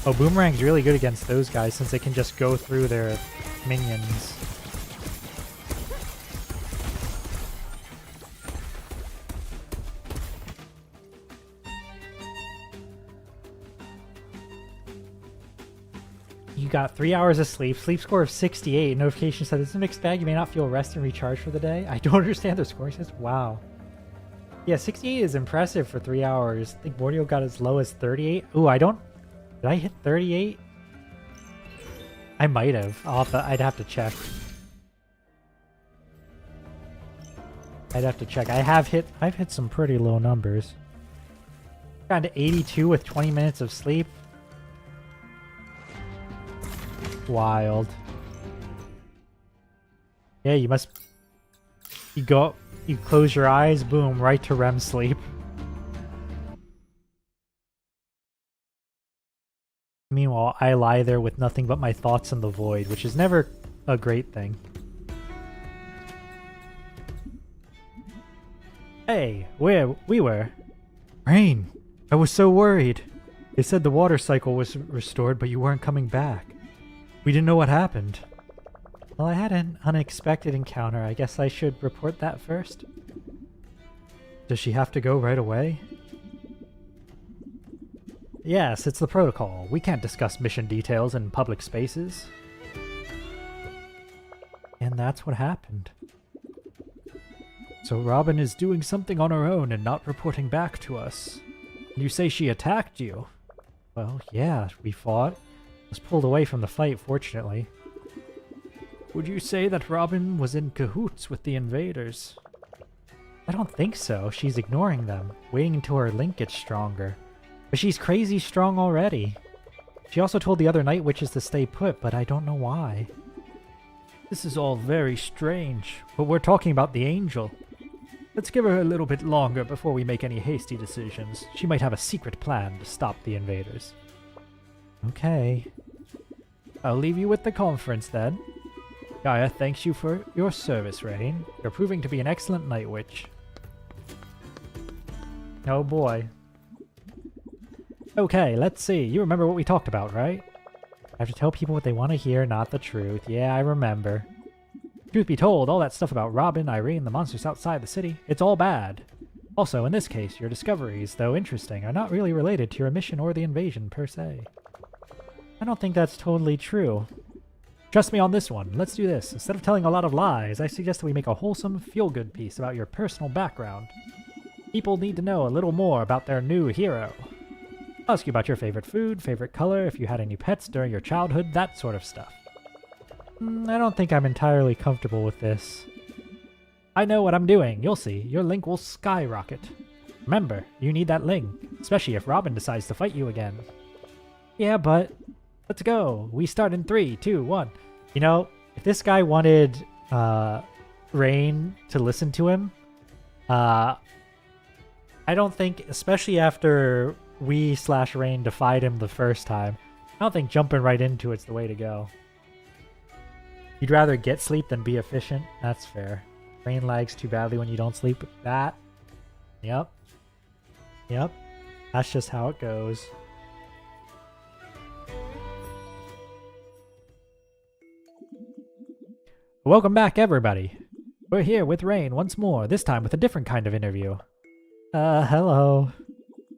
Speaker 1: Oh, Boomerang's really good against those guys since they can just go through their minions. You got 3 hours of sleep. Sleep score of 68. Notification said this is a mixed bag. You may not feel rest and recharge for the day. I don't understand their scoring system. Wow. Yeah, 68 is impressive for 3 hours. I think Mordio got as low as 38. Ooh, I don't... Did I hit 38? I might have. I'd have to check. I'd have to check. I've hit some pretty low numbers. Got to 82 with 20 minutes of sleep. Wild. Yeah, you must... You close your eyes, boom, right to REM sleep. Meanwhile, I lie there with nothing but my thoughts in the void, which is never a great thing. Hey, where we were? Rayne, I was so worried. They said the water cycle was restored, but you weren't coming back. We didn't know what happened. Well, I had an unexpected encounter. I guess I should report that first. Does she have to go right away? Yes, it's the protocol. We can't discuss mission details in public spaces. And that's what happened. So Robyn is doing something on her own and not reporting back to us. You say she attacked you? Well, yeah, we fought. I was pulled away from the fight, fortunately. Would you say that Robyn was in cahoots with the invaders? I don't think so. She's ignoring them, waiting until her link gets stronger. But she's crazy strong already. She also told the other night witches to stay put, but I don't know why. This is all very strange, but we're talking about the angel. Let's give her a little bit longer before we make any hasty decisions. She might have a secret plan to stop the invaders. Okay. I'll leave you with the conference then. Gaia thanks you for your service, Rayne. You're proving to be an excellent night witch. Oh boy. Okay, let's see. You remember what we talked about, right? I have to tell people what they want to hear, not the truth. Yeah, I remember. Truth be told, all that stuff about Robyn, Irene, the monsters outside the city, it's all bad. Also, in this case, your discoveries, though interesting, are not really related to your mission or the invasion per se. I don't think that's totally true. Trust me on this one. Let's do this. Instead of telling a lot of lies, I suggest that we make a wholesome, feel-good piece about your personal background. People need to know a little more about their new hero. I'll ask you about your favorite food, favorite color, if you had any pets during your childhood, that sort of stuff. I don't think I'm entirely comfortable with this. I know what I'm doing. You'll see. Your link will skyrocket. Remember, you need that link, especially if Robyn decides to fight you again. Yeah, but... let's go. We start in 3, 2, 1. You know, if this guy wanted Rayne to listen to him, I don't think, especially after we/Rayne defied him the first time, I don't think jumping right into it's the way to go. You'd rather get sleep than be efficient? That's fair. Rayne lags too badly when you don't sleep. That. Yep. Yep. That's just how it goes. Welcome back, everybody. We're here with Rayne once more, this time with a different kind of interview. Hello.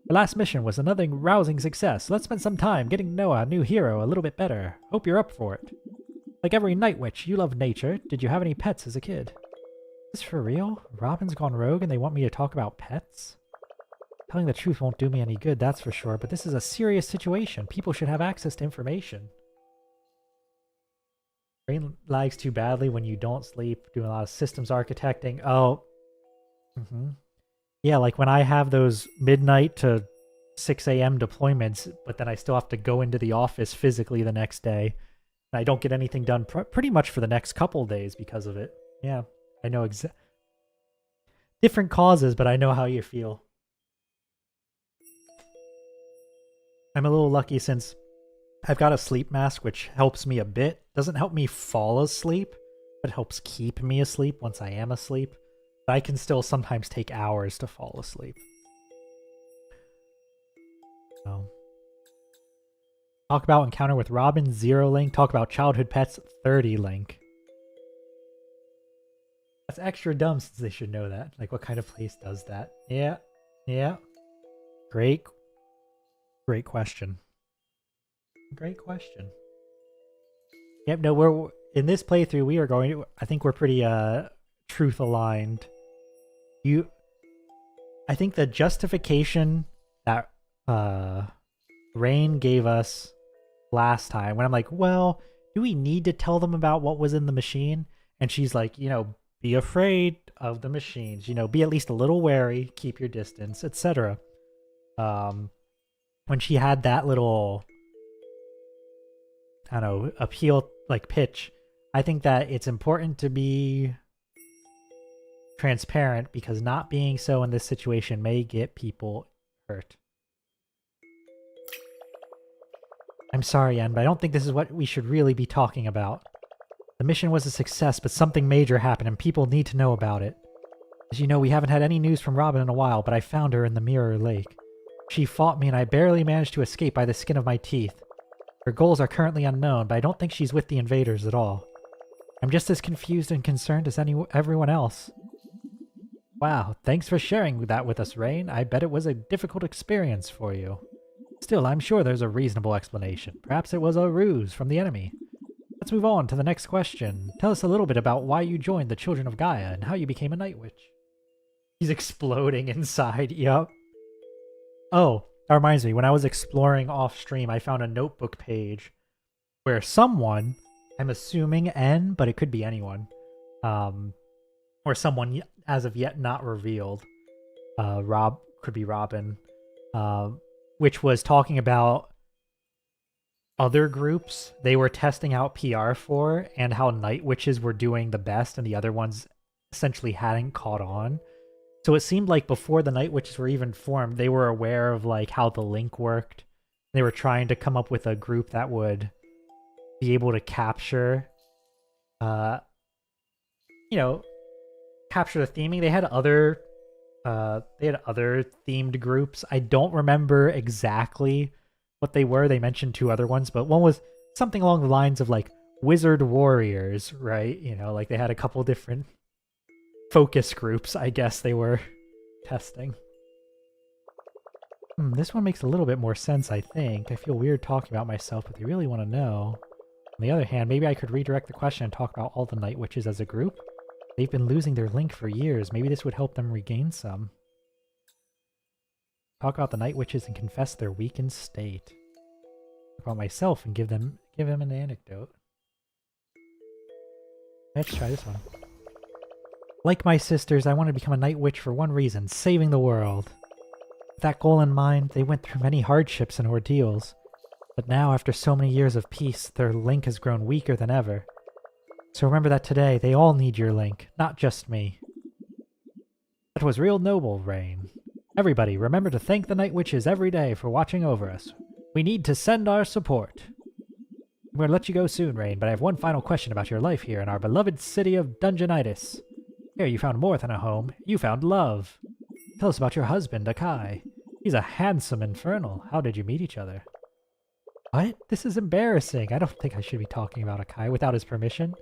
Speaker 1: The last mission was another rousing success. Let's spend some time getting to know our new hero a little bit better. Hope you're up for it. Like every night witch, you love nature. Did you have any pets as a kid? Is this for real? Robyn's gone rogue and they want me to talk about pets? Telling the truth won't do me any good, that's for sure, but this is a serious situation. People should have access to information. Rayne lags too badly when you don't sleep, doing a lot of systems architecting. Oh. Yeah, like when I have those midnight to 6 a.m. deployments, but then I still have to go into the office physically the next day. And I don't get anything done pretty much for the next couple days because of it. Yeah, I know different causes, but I know how you feel. I'm a little lucky since I've got a sleep mask, which helps me a bit. Doesn't help me fall asleep, but helps keep me asleep once I am asleep. But I can still sometimes take hours to fall asleep. So, talk about encounter with Robyn, 0 link. Talk about childhood pets, 30 link. That's extra dumb since they should know that. Like, what kind of place does that? Yeah. Yeah. Great question. Great question. Yep, no, we're in this playthrough we are going to, I think we're pretty truth aligned. I think the justification that Rayne gave us last time when I'm like, well, do we need to tell them about what was in the machine? And she's like, you know, be afraid of the machines, you know, be at least a little wary, keep your distance, etc. When she had that little, I don't know, appeal, like pitch, I think that it's important to be transparent because not being so in this situation may get people hurt. I'm sorry, Anne, but I don't think this is what we should really be talking about. The mission was a success, but something major happened and people need to know about it. As you know, we haven't had any news from Robyn in a while, but I found her in the Mirror Lake. She fought me and I barely managed to escape by the skin of my teeth. Her goals are currently unknown, but I don't think she's with the invaders at all. I'm just as confused and concerned as everyone else. Wow, thanks for sharing that with us, Rayne. I bet it was a difficult experience for you. Still, I'm sure there's a reasonable explanation. Perhaps it was a ruse from the enemy. Let's move on to the next question. Tell us a little bit about why you joined the Children of Gaia and how you became a Night Witch. He's exploding inside, yup. Oh, that reminds me, when I was exploring off-stream, I found a notebook page where someone, I'm assuming N, but it could be anyone, or someone as of yet not revealed, could be Robyn, which was talking about other groups they were testing out PR for and how Night Witches were doing the best and the other ones essentially hadn't caught on. So it seemed like before the Night Witches were even formed, they were aware of like how the link worked. They were trying to come up with a group that would be able to capture, capture the theming. They had other themed groups. I don't remember exactly what they were. They mentioned two other ones, but one was something along the lines of like wizard warriors, right? Like they had a couple different focus groups, I guess they were testing. This one makes a little bit more sense, I think. I feel weird talking about myself, but they really want to know. On the other hand, maybe I could redirect the question and talk about all the Night Witches as a group. They've been losing their link for years. Maybe this would help them regain some. Talk about the Night Witches and confess their weakened state. Talk about myself and give him an anecdote. Let's try this one. Like my sisters, I wanted to become a Night Witch for one reason, saving the world. With that goal in mind, they went through many hardships and ordeals. But now, after so many years of peace, their link has grown weaker than ever. So remember that today, they all need your link, not just me. That was real noble, Rayne. Everybody, remember to thank the Night Witches every day for watching over us. We need to send our support. I'm going to let you go soon, Rayne, but I have one final question about your life here in our beloved city of Dungeonitis. Here you found more than a home. You found love. Tell us about your husband, Akai. He's a handsome infernal. How did you meet each other? What? This is embarrassing. I don't think I should be talking about Akai without his permission.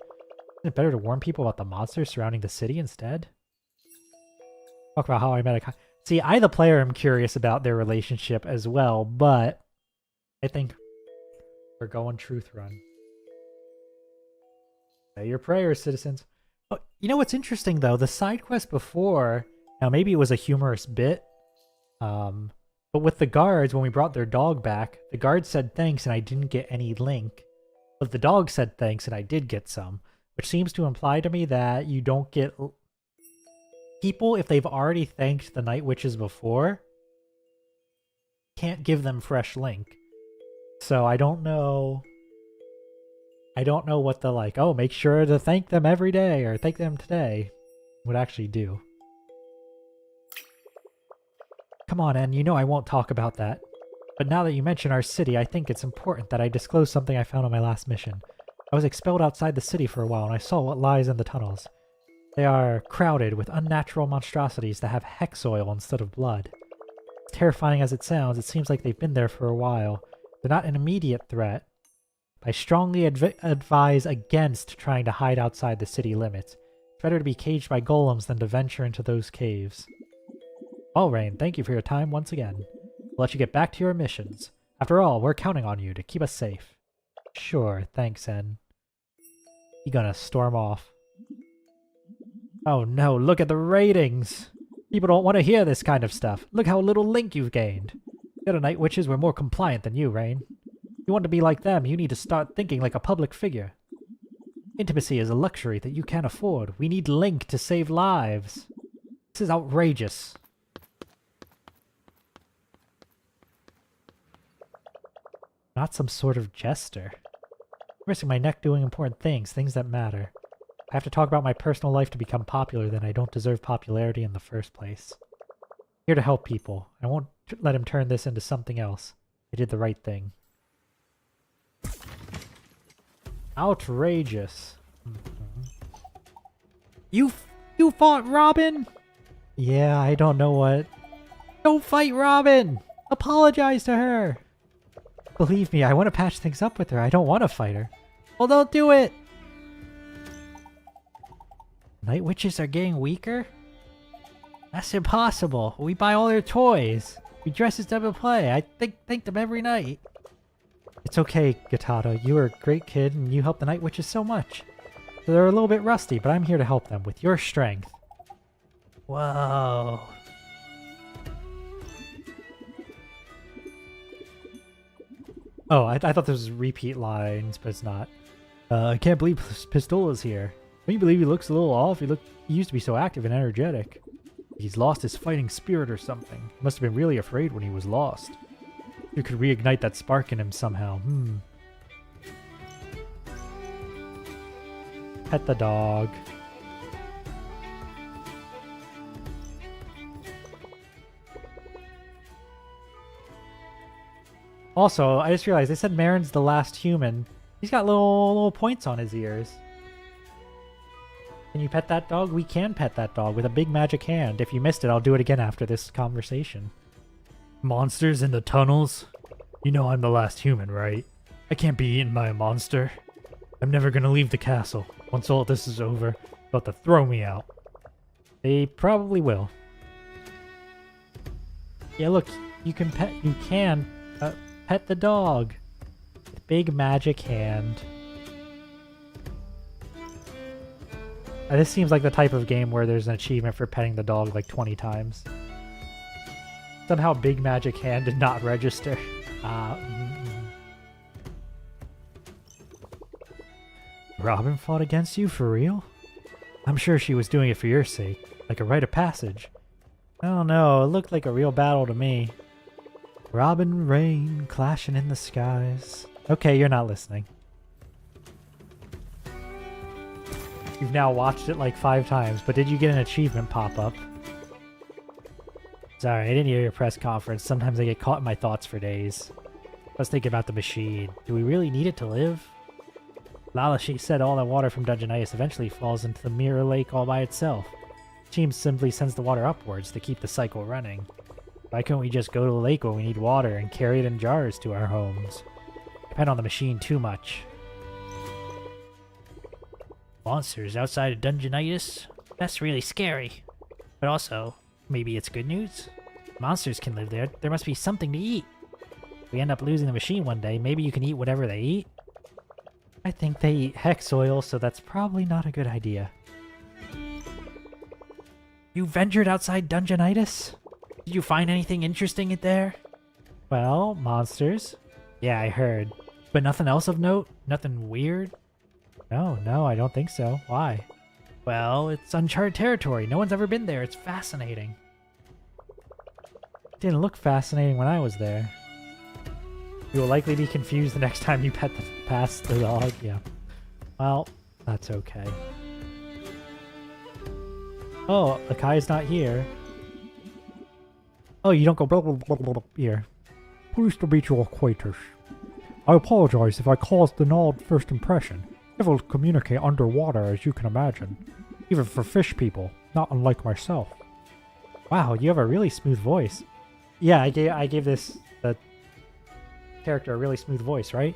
Speaker 1: Isn't it better to warn people about the monsters surrounding the city instead? Talk about how I met Akai. See, I, the player, am curious about their relationship as well, but I think we're going truth run. Say your prayers, citizens. Oh, you know what's interesting, though? The side quest before, now maybe it was a humorous bit, but with the guards, when we brought their dog back, the guards said thanks and I didn't get any link. But the dog said thanks and I did get some, which seems to imply to me that you don't get... People, if they've already thanked the Night Witches before, can't give them fresh link. So I don't know... I don't know what the like, oh, make sure to thank them every day or thank them today would actually do. Come on, Anne, you know I won't talk about that. But now that you mention our city, I think it's important that I disclose something I found on my last mission. I was expelled outside the city for a while and I saw what lies in the tunnels. They are crowded with unnatural monstrosities that have hex oil instead of blood. As terrifying as it sounds, it seems like they've been there for a while. They're not an immediate threat. I strongly advise against trying to hide outside the city limits. It's better to be caged by golems than to venture into those caves. Well, Rayne, thank you for your time once again. We'll let you get back to your missions. After all, we're counting on you to keep us safe. Sure, thanks, N. You gonna storm off. Oh no, look at the ratings! People don't want to hear this kind of stuff. Look how little link you've gained. The other Night Witches were more compliant than you, Rayne. If you want to be like them, you need to start thinking like a public figure. Intimacy is a luxury that you can't afford. We need link to save lives. This is outrageous. Not some sort of jester. I'm risking my neck doing important things, things that matter. I have to talk about my personal life to become popular, then I don't deserve popularity in the first place. I'm here to help people. I won't let him turn this into something else. I did the right thing. Outrageous. You fought Robyn? Yeah, I don't know what. Don't fight Robyn! Apologize to her! Believe me, I want to patch things up with her. I don't want to fight her. Well, don't do it! Night witches are getting weaker? That's impossible. We buy all their toys. We dress as them and play. I think them every night. It's okay, Gatada. You are a great kid and you help the night witches so much. They're a little bit rusty, but I'm here to help them with your strength. Whoa. Oh, I thought this was repeat lines, but it's not. I can't believe Pistola's here. Don't you believe he looks a little off? He used to be so active and energetic. He's lost his fighting spirit or something. He must have been really afraid when he was lost. You could reignite that spark in him somehow. Pet the dog. Also, I just realized they said Marin's the last human. He's got little points on his ears. Can you pet that dog? We can pet that dog with a big magic hand. If you missed it, I'll do it again after this conversation. Monsters in the tunnels? You know I'm the last human, right? I can't be eaten by a monster. I'm never gonna leave the castle. Once all this is over, they'll have to throw me out. They probably will. Yeah, look, you can pet the dog. With big magic hand. This seems like the type of game where there's an achievement for petting the dog like 20 times. Somehow big magic hand did not register. Robyn fought against you, for real? I'm sure she was doing it for your sake, like a rite of passage. I don't know, it looked like a real battle to me. Robyn, Rayne, clashing in the skies. Okay, you're not listening. You've now watched it like 5 times, but did you get an achievement pop up? Sorry, I didn't hear your press conference. Sometimes I get caught in my thoughts for days. Let's think about the machine. Do we really need it to live? Lala, she said all the water from Dungeonitis eventually falls into the mirror lake all by itself. Team simply sends the water upwards to keep the cycle running. Why couldn't we just go to the lake when we need water and carry it in jars to our homes? Depend on the machine too much. Monsters outside of Dungeonitis? That's really scary. But also, maybe it's good news? Monsters can live there. There must be something to eat. If we end up losing the machine one day, maybe you can eat whatever they eat? I think they eat hex oil, so that's probably not a good idea. You ventured outside Dungeonitis? Did you find anything interesting in there? Well, monsters. Yeah, I heard. But nothing else of note? Nothing weird? No, I don't think so. Why? Well, it's uncharted territory. No one's ever been there. It's fascinating. It didn't look fascinating when I was there. You will likely be confused the next time you pass the dog. Yeah. Well, that's okay. Oh, Akai's not here. Oh, you don't go blah blah blah blah blah here. Pleased to meet your acquaintance. I apologize if I caused an odd first impression. Devils communicate underwater, as you can imagine. Even for fish people, not unlike myself. Wow, you have a really smooth voice. Yeah, I gave this character a really smooth voice, right?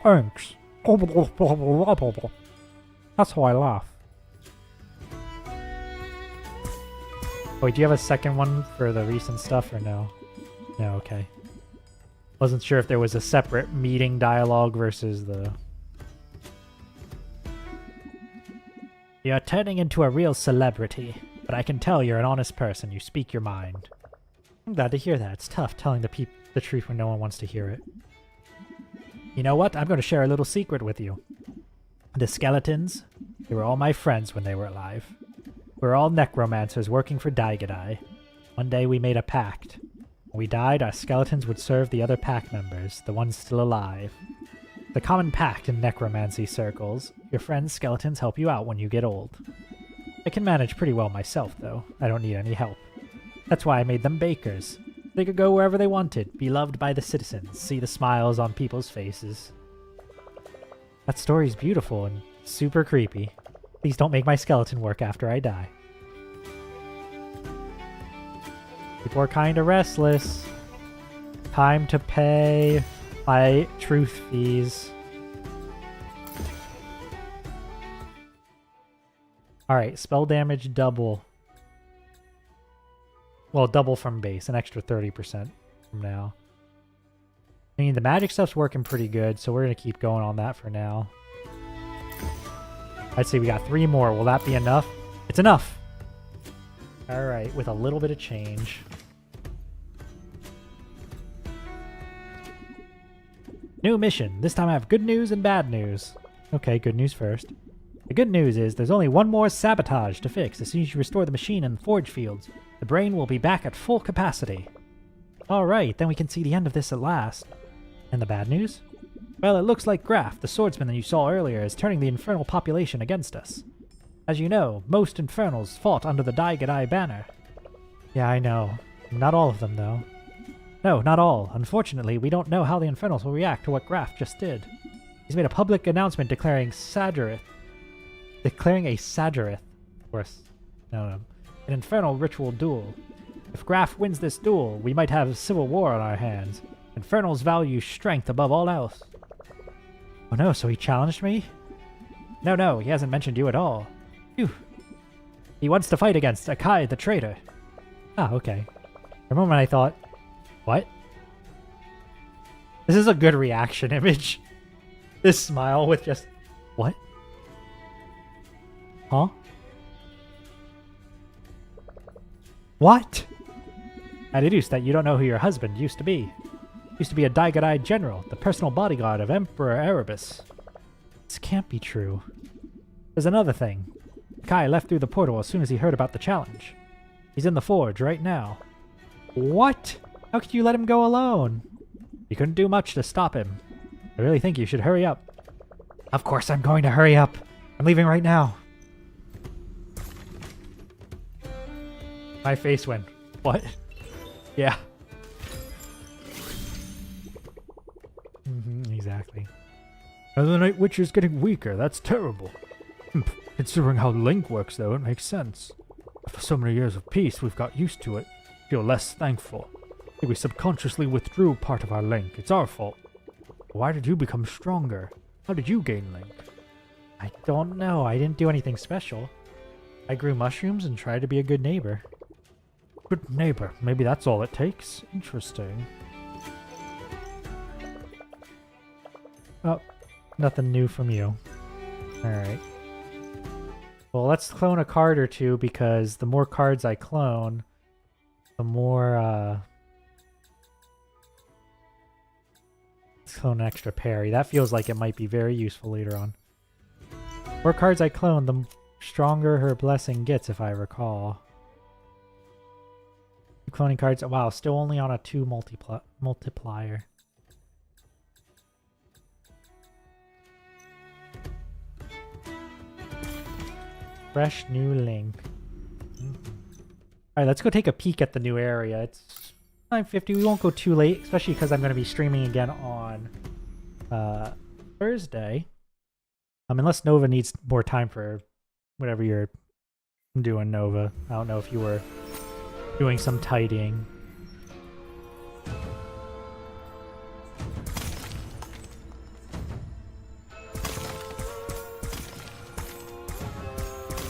Speaker 1: Thanks. That's how I laugh. Wait, do you have a second one for the recent stuff or no? No, okay. Wasn't sure if there was a separate meeting dialogue versus the... You're turning into a real celebrity, but I can tell you're an honest person. You speak your mind. I'm glad to hear that. It's tough telling the truth when no one wants to hear it. You know what? I'm going to share a little secret with you. The skeletons, they were all my friends when they were alive. We were all necromancers working for Daigadai. One day we made a pact. When we died, our skeletons would serve the other pack members, the ones still alive. The common pact in necromancy circles. Your friends' skeletons help you out when you get old. I can manage pretty well myself, though. I don't need any help. That's why I made them bakers. They could go wherever they wanted, be loved by the citizens, see the smiles on people's faces. That story's beautiful and super creepy. Please don't make my skeleton work after I die. People are kinda restless. Time to pay my truth fees. Alright, spell damage double. Well, double from base, an extra 30% from now. I mean, the magic stuff's working pretty good, so we're going to keep going on that for now. I'd say we got 3 more. Will that be enough? It's enough! Alright, with a little bit of change. New mission. This time I have good news and bad news. Okay, good news first. The good news is there's only one more sabotage to fix. As soon as you restore the machine in the forge fields, the brain will be back at full capacity. Alright, then we can see the end of this at last. And the bad news? Well, it looks like Graf, the swordsman that you saw earlier, is turning the infernal population against us. As you know, most infernals fought under the Daigadai banner. Yeah, I know. Not all of them, though. No, not all. Unfortunately, we don't know how the infernals will react to what Graf just did. He's made a public announcement declaring a Sagarith, or an infernal ritual duel. If Graf wins this duel, we might have a civil war on our hands. Infernals value strength above all else. Oh no, so he challenged me? No, he hasn't mentioned you at all. Phew. He wants to fight against Akai the traitor. Ah, okay. For a moment I thought, what? This is a good reaction image. This smile with just, what? Huh? What? I deduced that you don't know who your husband used to be. Used to be a Daigadai general, the personal bodyguard of Emperor Erebus. This can't be true. There's another thing. Kai left through the portal as soon as he heard about the challenge. He's in the forge right now. What? How could you let him go alone? You couldn't do much to stop him. I really think you should hurry up. Of course I'm going to hurry up. I'm leaving right now. My face went, what? Yeah. Exactly. Now the Night Witcher's getting weaker. That's terrible. Considering how Link works, though, it makes sense. After so many years of peace, we've got used to it. Feel less thankful. We subconsciously withdrew part of our Link. It's our fault. Why did you become stronger? How did you gain Link? I don't know. I didn't do anything special. I grew mushrooms and tried to be a good neighbor. Good neighbor. Maybe that's all it takes. Interesting. Oh, nothing new from you. Alright. Well, let's clone a card or two, because the more cards I clone, the more, let's clone an extra parry. That feels like it might be very useful later on. The more cards I clone, the stronger her blessing gets, if I recall. Cloning cards. Wow, still only on a 2 multiplier. Fresh new Link. Alright, let's go take a peek at the new area. It's 9:50. We won't go too late, especially because I'm going to be streaming again on Thursday. Unless Nova needs more time for whatever you're doing, Nova. I don't know if you were doing some tidying.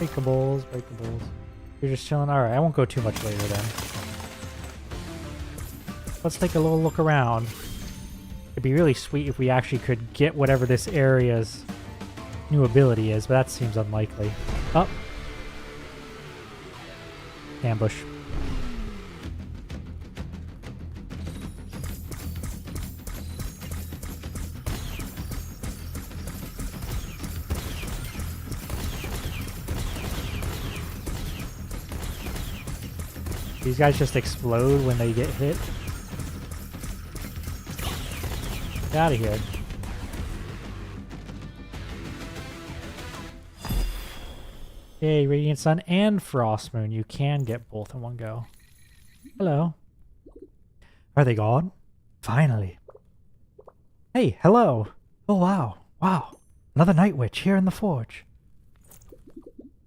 Speaker 1: Breakables. You're just chilling? Alright, I won't go too much later then. Let's take a little look around. It'd be really sweet if we actually could get whatever this area's new ability is, but that seems unlikely. Oh! Ambush. These guys just explode when they get hit. Get out of here. Yay, Radiant Sun and Frost Moon. You can get both in one go. Hello. Are they gone? Finally. Hey, hello. Oh, wow. Wow. Another Night Witch here in the forge.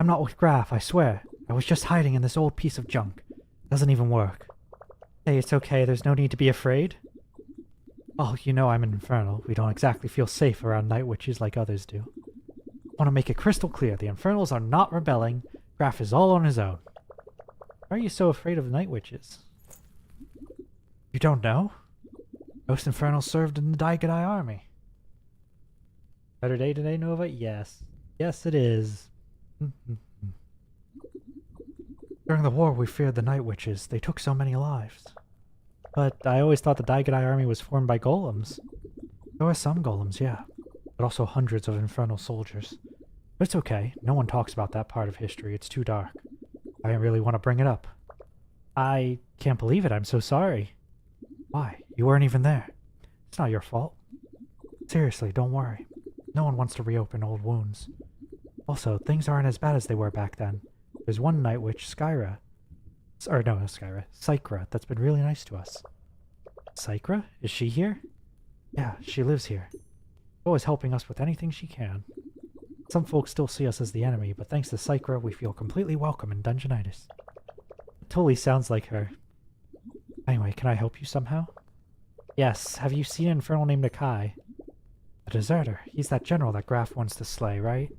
Speaker 1: I'm not with Graf, I swear. I was just hiding in this old piece of junk. Doesn't even work. Hey, it's okay. There's no need to be afraid. Oh, you know I'm an infernal. We don't exactly feel safe around Night Witches like others do. Want to make it crystal clear, the Infernals are not rebelling. Graf is all on his own. Why are you so afraid of night witches? You don't know? Most Infernals served in the Daigadai army. Better day today, Nova? Yes. Yes, it is. During the war, we feared the night witches. They took so many lives. But I always thought the Daigadai army was formed by golems. There were some golems, yeah. But also hundreds of infernal soldiers. But it's okay. No one talks about that part of history. It's too dark. I didn't really want to bring it up. I can't believe it. I'm so sorry. Why? You weren't even there. It's not your fault. Seriously, don't worry. No one wants to reopen old wounds. Also, things aren't as bad as they were back then. There's one night witch, Skyra. Or no, not Skyra. Psychra, that's been really nice to us. Psychra? Is she here? Yeah, she lives here. Always helping us with anything she can. Some folks still see us as the enemy, but thanks to Psychra, we feel completely welcome in Dungeonitis. It totally sounds like her. Anyway, can I help you somehow? Yes, have you seen an infernal named Akai? A deserter. He's that general that Graf wants to slay, right?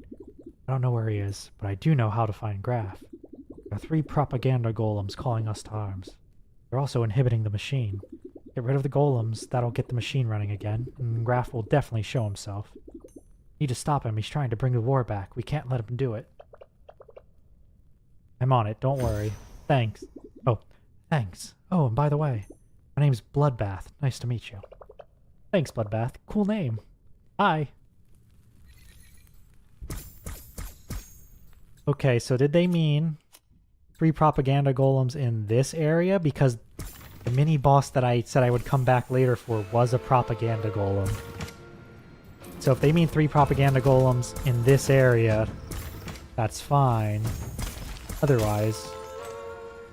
Speaker 1: I don't know where he is, but I do know how to find Graf. There are 3 propaganda golems calling us to arms. They're also inhibiting the machine. Get rid of the golems, that'll get the machine running again, and Graf will definitely show himself. Need to stop him, he's trying to bring the war back. We can't let him do it. I'm on it, don't worry. Thanks. Oh, thanks. Oh, and by the way, my name's Bloodbath. Nice to meet you. Thanks, Bloodbath. Cool name. Hi. Okay, so did they mean 3 propaganda golems in this area? Because the mini-boss that I said I would come back later for was a propaganda golem. So if they mean 3 propaganda golems in this area, that's fine. Otherwise,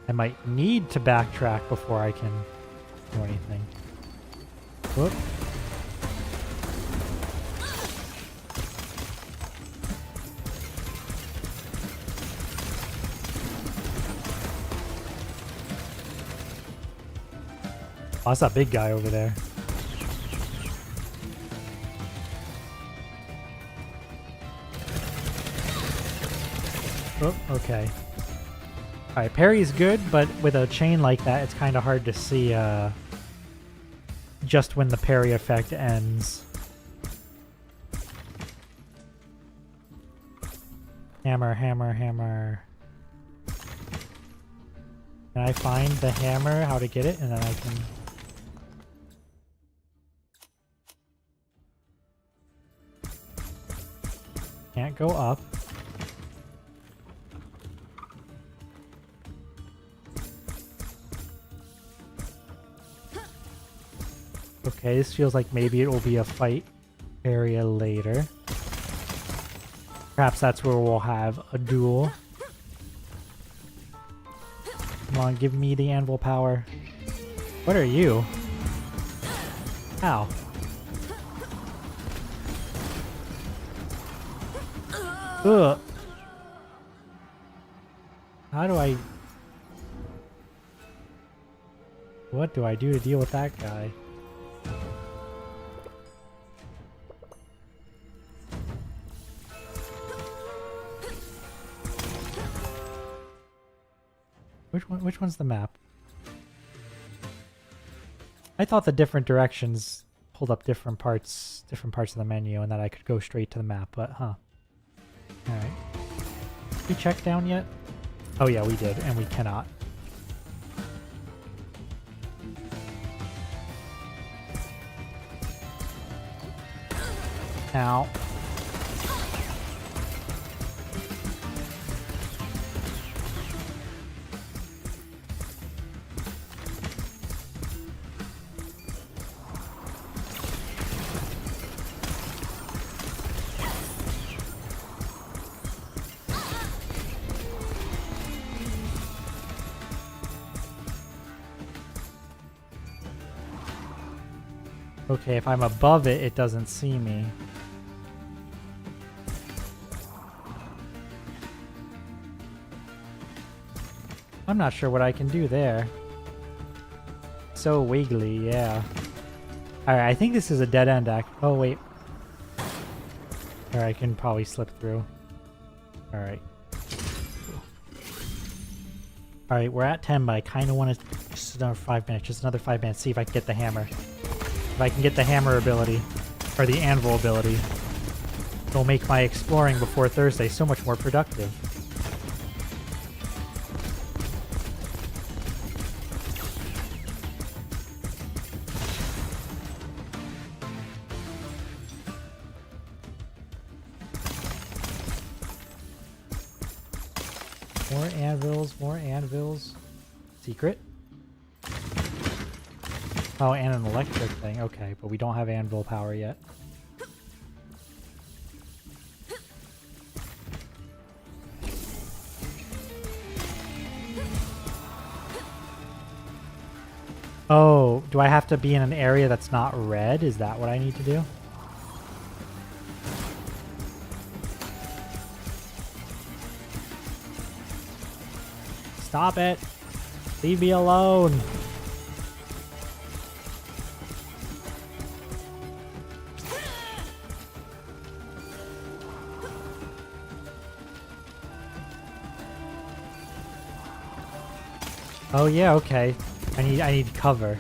Speaker 1: I might need to backtrack before I can do anything. Whoop. Oh, that's that big guy over there. Oh, okay. Alright, parry's good, but with a chain like that, it's kind of hard to see just when the parry effect ends. Hammer, hammer, hammer. Can I find the hammer, how to get it, and then I can... Can't go up. Okay, this feels like maybe it will be a fight area later. Perhaps that's where we'll have a duel. Come on, give me the anvil power. What are you? Ow. Ugh. How do I... What do I do to deal with that guy? Which one's the map? I thought the different directions pulled up different parts of the menu and that I could go straight to the map, but huh. Alright. Did we check down yet? Oh yeah, we did, and we cannot. Ow. Okay, if I'm above it, it doesn't see me. I'm not sure what I can do there. So wiggly, yeah. Alright, I think this is a dead end act. Oh, wait. Or I can probably slip through. Alright. Alright, we're at 10, but I kind of want to... Just another 5 minutes. Just another 5 minutes. See if I can get the hammer. If I can get the hammer ability. Or the anvil ability. It'll make my exploring before Thursday so much more productive. More anvils. Secret? Oh, and an electric thing. Okay, but we don't have anvil power yet. Oh, do I have to be in an area that's not red? Is that what I need to do? Stop it! Leave me alone! Oh yeah, okay. I need cover.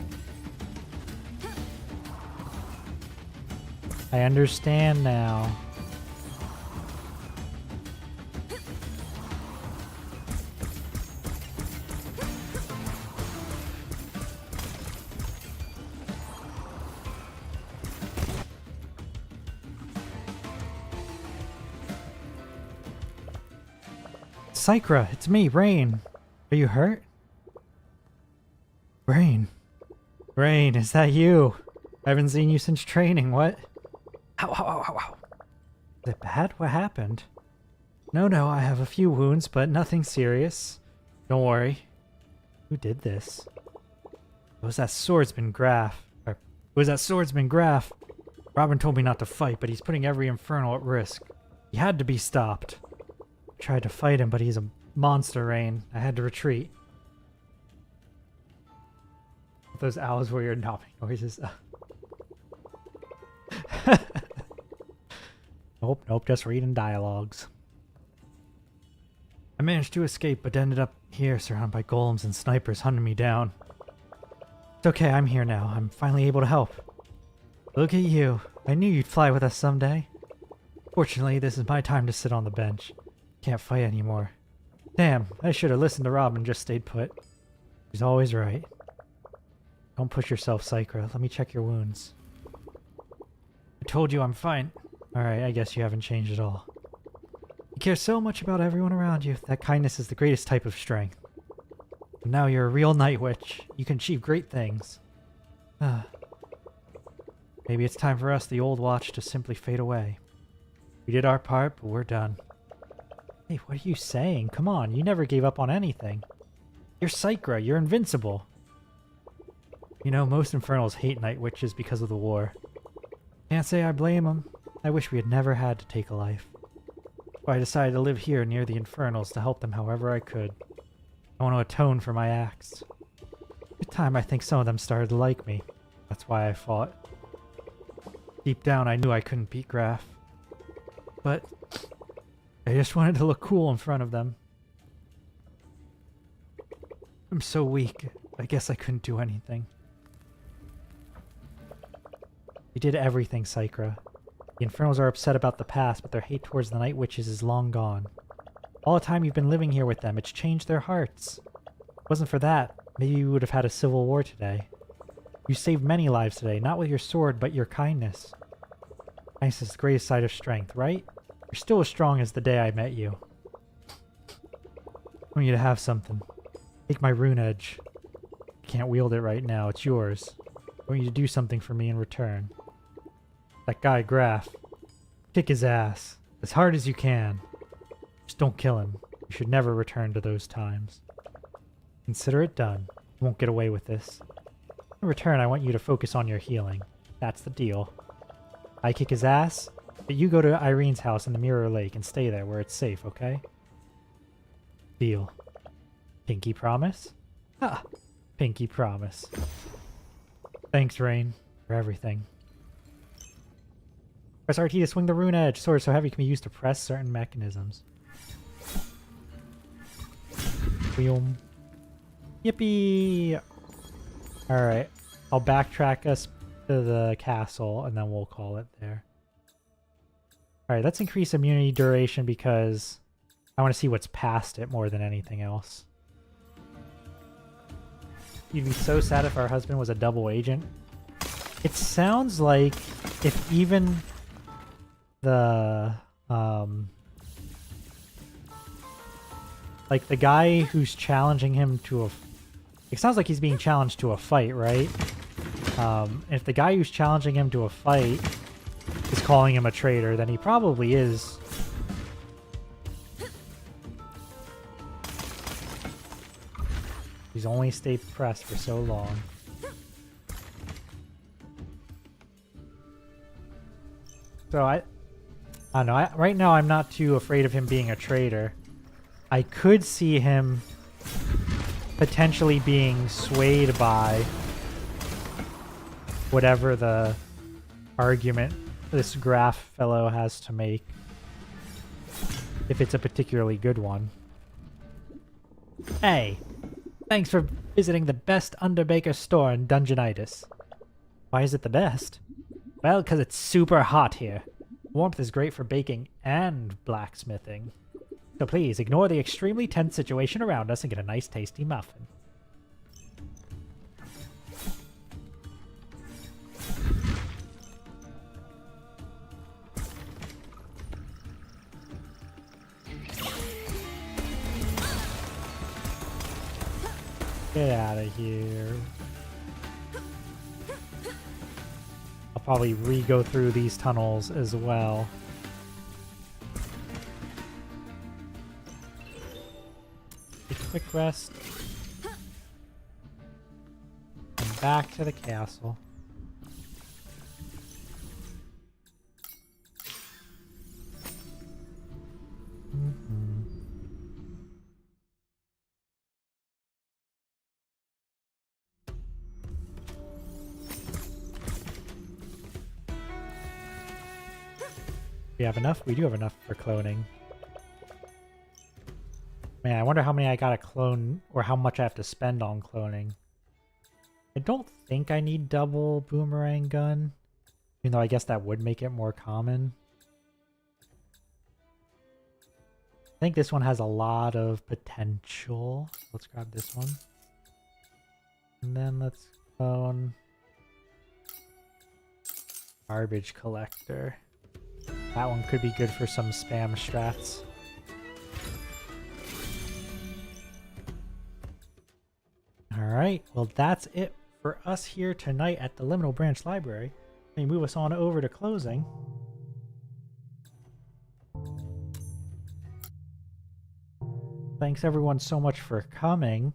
Speaker 1: I understand now. Sycra, it's me, Rayne. Are you hurt? Rayne. Rayne, is that you? I haven't seen you since training, what? Ow, ow, ow, ow, ow. Is it bad? What happened? No, I have a few wounds, but nothing serious. Don't worry. Who did this? It was that swordsman Graf. Robyn told me not to fight, but he's putting every infernal at risk. He had to be stopped. I tried to fight him, but he's a monster, Rayne. I had to retreat. Those owls were your knopping noises. Nope, just reading dialogues. I managed to escape, but ended up here surrounded by golems and snipers hunting me down. It's okay, I'm here now. I'm finally able to help. Look at you. I knew you'd fly with us someday. Fortunately, this is my time to sit on the bench. Can't fight anymore. Damn, I should have listened to Robyn and just stayed put. She's always right. Don't push yourself, Sycra. Let me check your wounds. I told you I'm fine. Alright, I guess you haven't changed at all. You care so much about everyone around you. That kindness is the greatest type of strength. And now you're a real night witch. You can achieve great things. Maybe it's time for us, the old watch, to simply fade away. We did our part, but we're done. Hey, what are you saying? Come on, you never gave up on anything. You're Sycra. You're invincible. You know, most Infernals hate Night Witches because of the war. Can't say I blame them. I wish we had never had to take a life. So I decided to live here near the Infernals to help them however I could. I want to atone for my acts. With time, I think some of them started to like me. That's why I fought. Deep down, I knew I couldn't beat Graf. But I just wanted to look cool in front of them. I'm so weak. I guess I couldn't do anything. You did everything, Sycra. The Infernals are upset about the past, but their hate towards the Night Witches is long gone. All the time you've been living here with them, it's changed their hearts. If it wasn't for that, maybe we would have had a civil war today. You saved many lives today, not with your sword, but your kindness. Kindness is the greatest side of strength, right? You're still as strong as the day I met you. I want you to have something. Take my rune edge. I can't wield it right now, it's yours. I want you to do something for me in return. That guy, Graf. Kick his ass. As hard as you can. Just don't kill him. You should never return to those times. Consider it done. You won't get away with this. In return, I want you to focus on your healing. That's the deal. I kick his ass, but you go to Irene's house in the Mirror Lake and stay there where it's safe, okay? Deal. Pinky promise? Ah, pinky promise. Thanks, Rayne, for everything. Press RT to swing the rune edge. Sword so heavy can be used to press certain mechanisms. Boom. Yippee! Alright. I'll backtrack us to the castle and then we'll call it there. Alright, let's increase immunity duration because I want to see what's past it more than anything else. You'd be so sad if our husband was a double agent. It sounds like if even the like the guy who's challenging him to a, it sounds like he's being challenged to a fight, right? If the guy who's challenging him to a fight is calling him a traitor, then he probably is. He's only stayed pressed for so long. So I don't know. Right now I'm not too afraid of him being a traitor. I could see him potentially being swayed by whatever the argument this Graf fellow has to make, if it's a particularly good one. Hey, thanks for visiting the best Underbaker store in Dungeonitis. Why is it the best? Well, because it's super hot here. Warmth is great for baking and blacksmithing. So please, ignore the extremely tense situation around us and get a nice tasty muffin. Get out of here. I'll probably re-go through these tunnels as well. Take a quick rest. And back to the castle. We have enough? We do have enough for cloning. Man, I wonder how many I gotta clone, or how much I have to spend on cloning. I don't think I need double boomerang gun, even though I guess that would make it more common. I think this one has a lot of potential. Let's grab this one. And then let's clone garbage collector. That one could be good for some spam strats. Alright, well that's it for us here tonight at the Liminal Branch Library. Let me move us on over to closing. Thanks everyone so much for coming.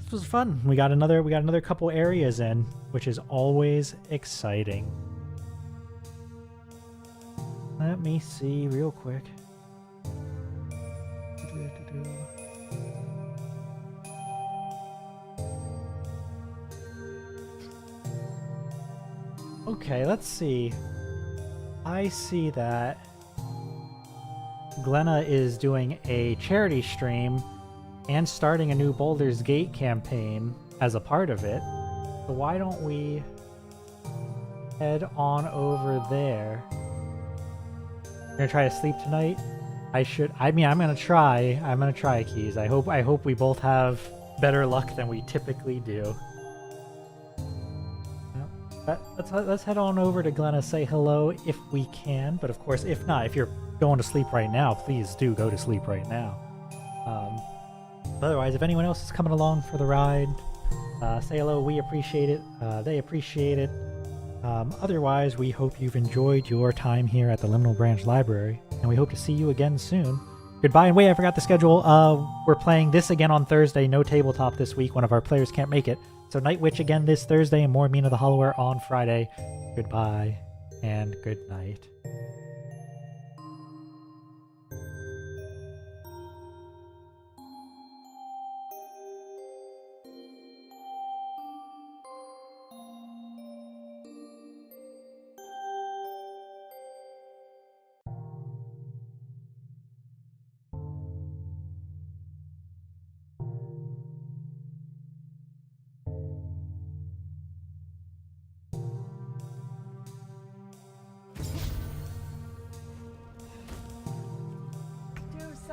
Speaker 1: This was fun. We got another couple areas in, which is always exciting. Let me see real quick. Okay, let's see. I see that Glenna is doing a charity stream and starting a new Baldur's Gate campaign as a part of it. So why don't we head on over there? You're gonna try to sleep tonight? I mean, I'm gonna try, Keys. I hope we both have better luck than we typically do. Let's head on over to Glenna, say hello if we can, but of course, if not, if you're going to sleep right now, please do go to sleep right now. Otherwise, if anyone else is coming along for the ride, say hello. We appreciate it. They appreciate it. Otherwise, we hope you've enjoyed your time here at the Liminal Branch Library, and we hope to see you again soon. Goodbye, and wait, I forgot the schedule. We're playing this again on Thursday, no tabletop this week. One of our players can't make it. So Night Witch again this Thursday, and more Mina the Hollower on Friday. Goodbye, and good night.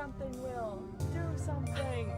Speaker 3: something, Will. Do something.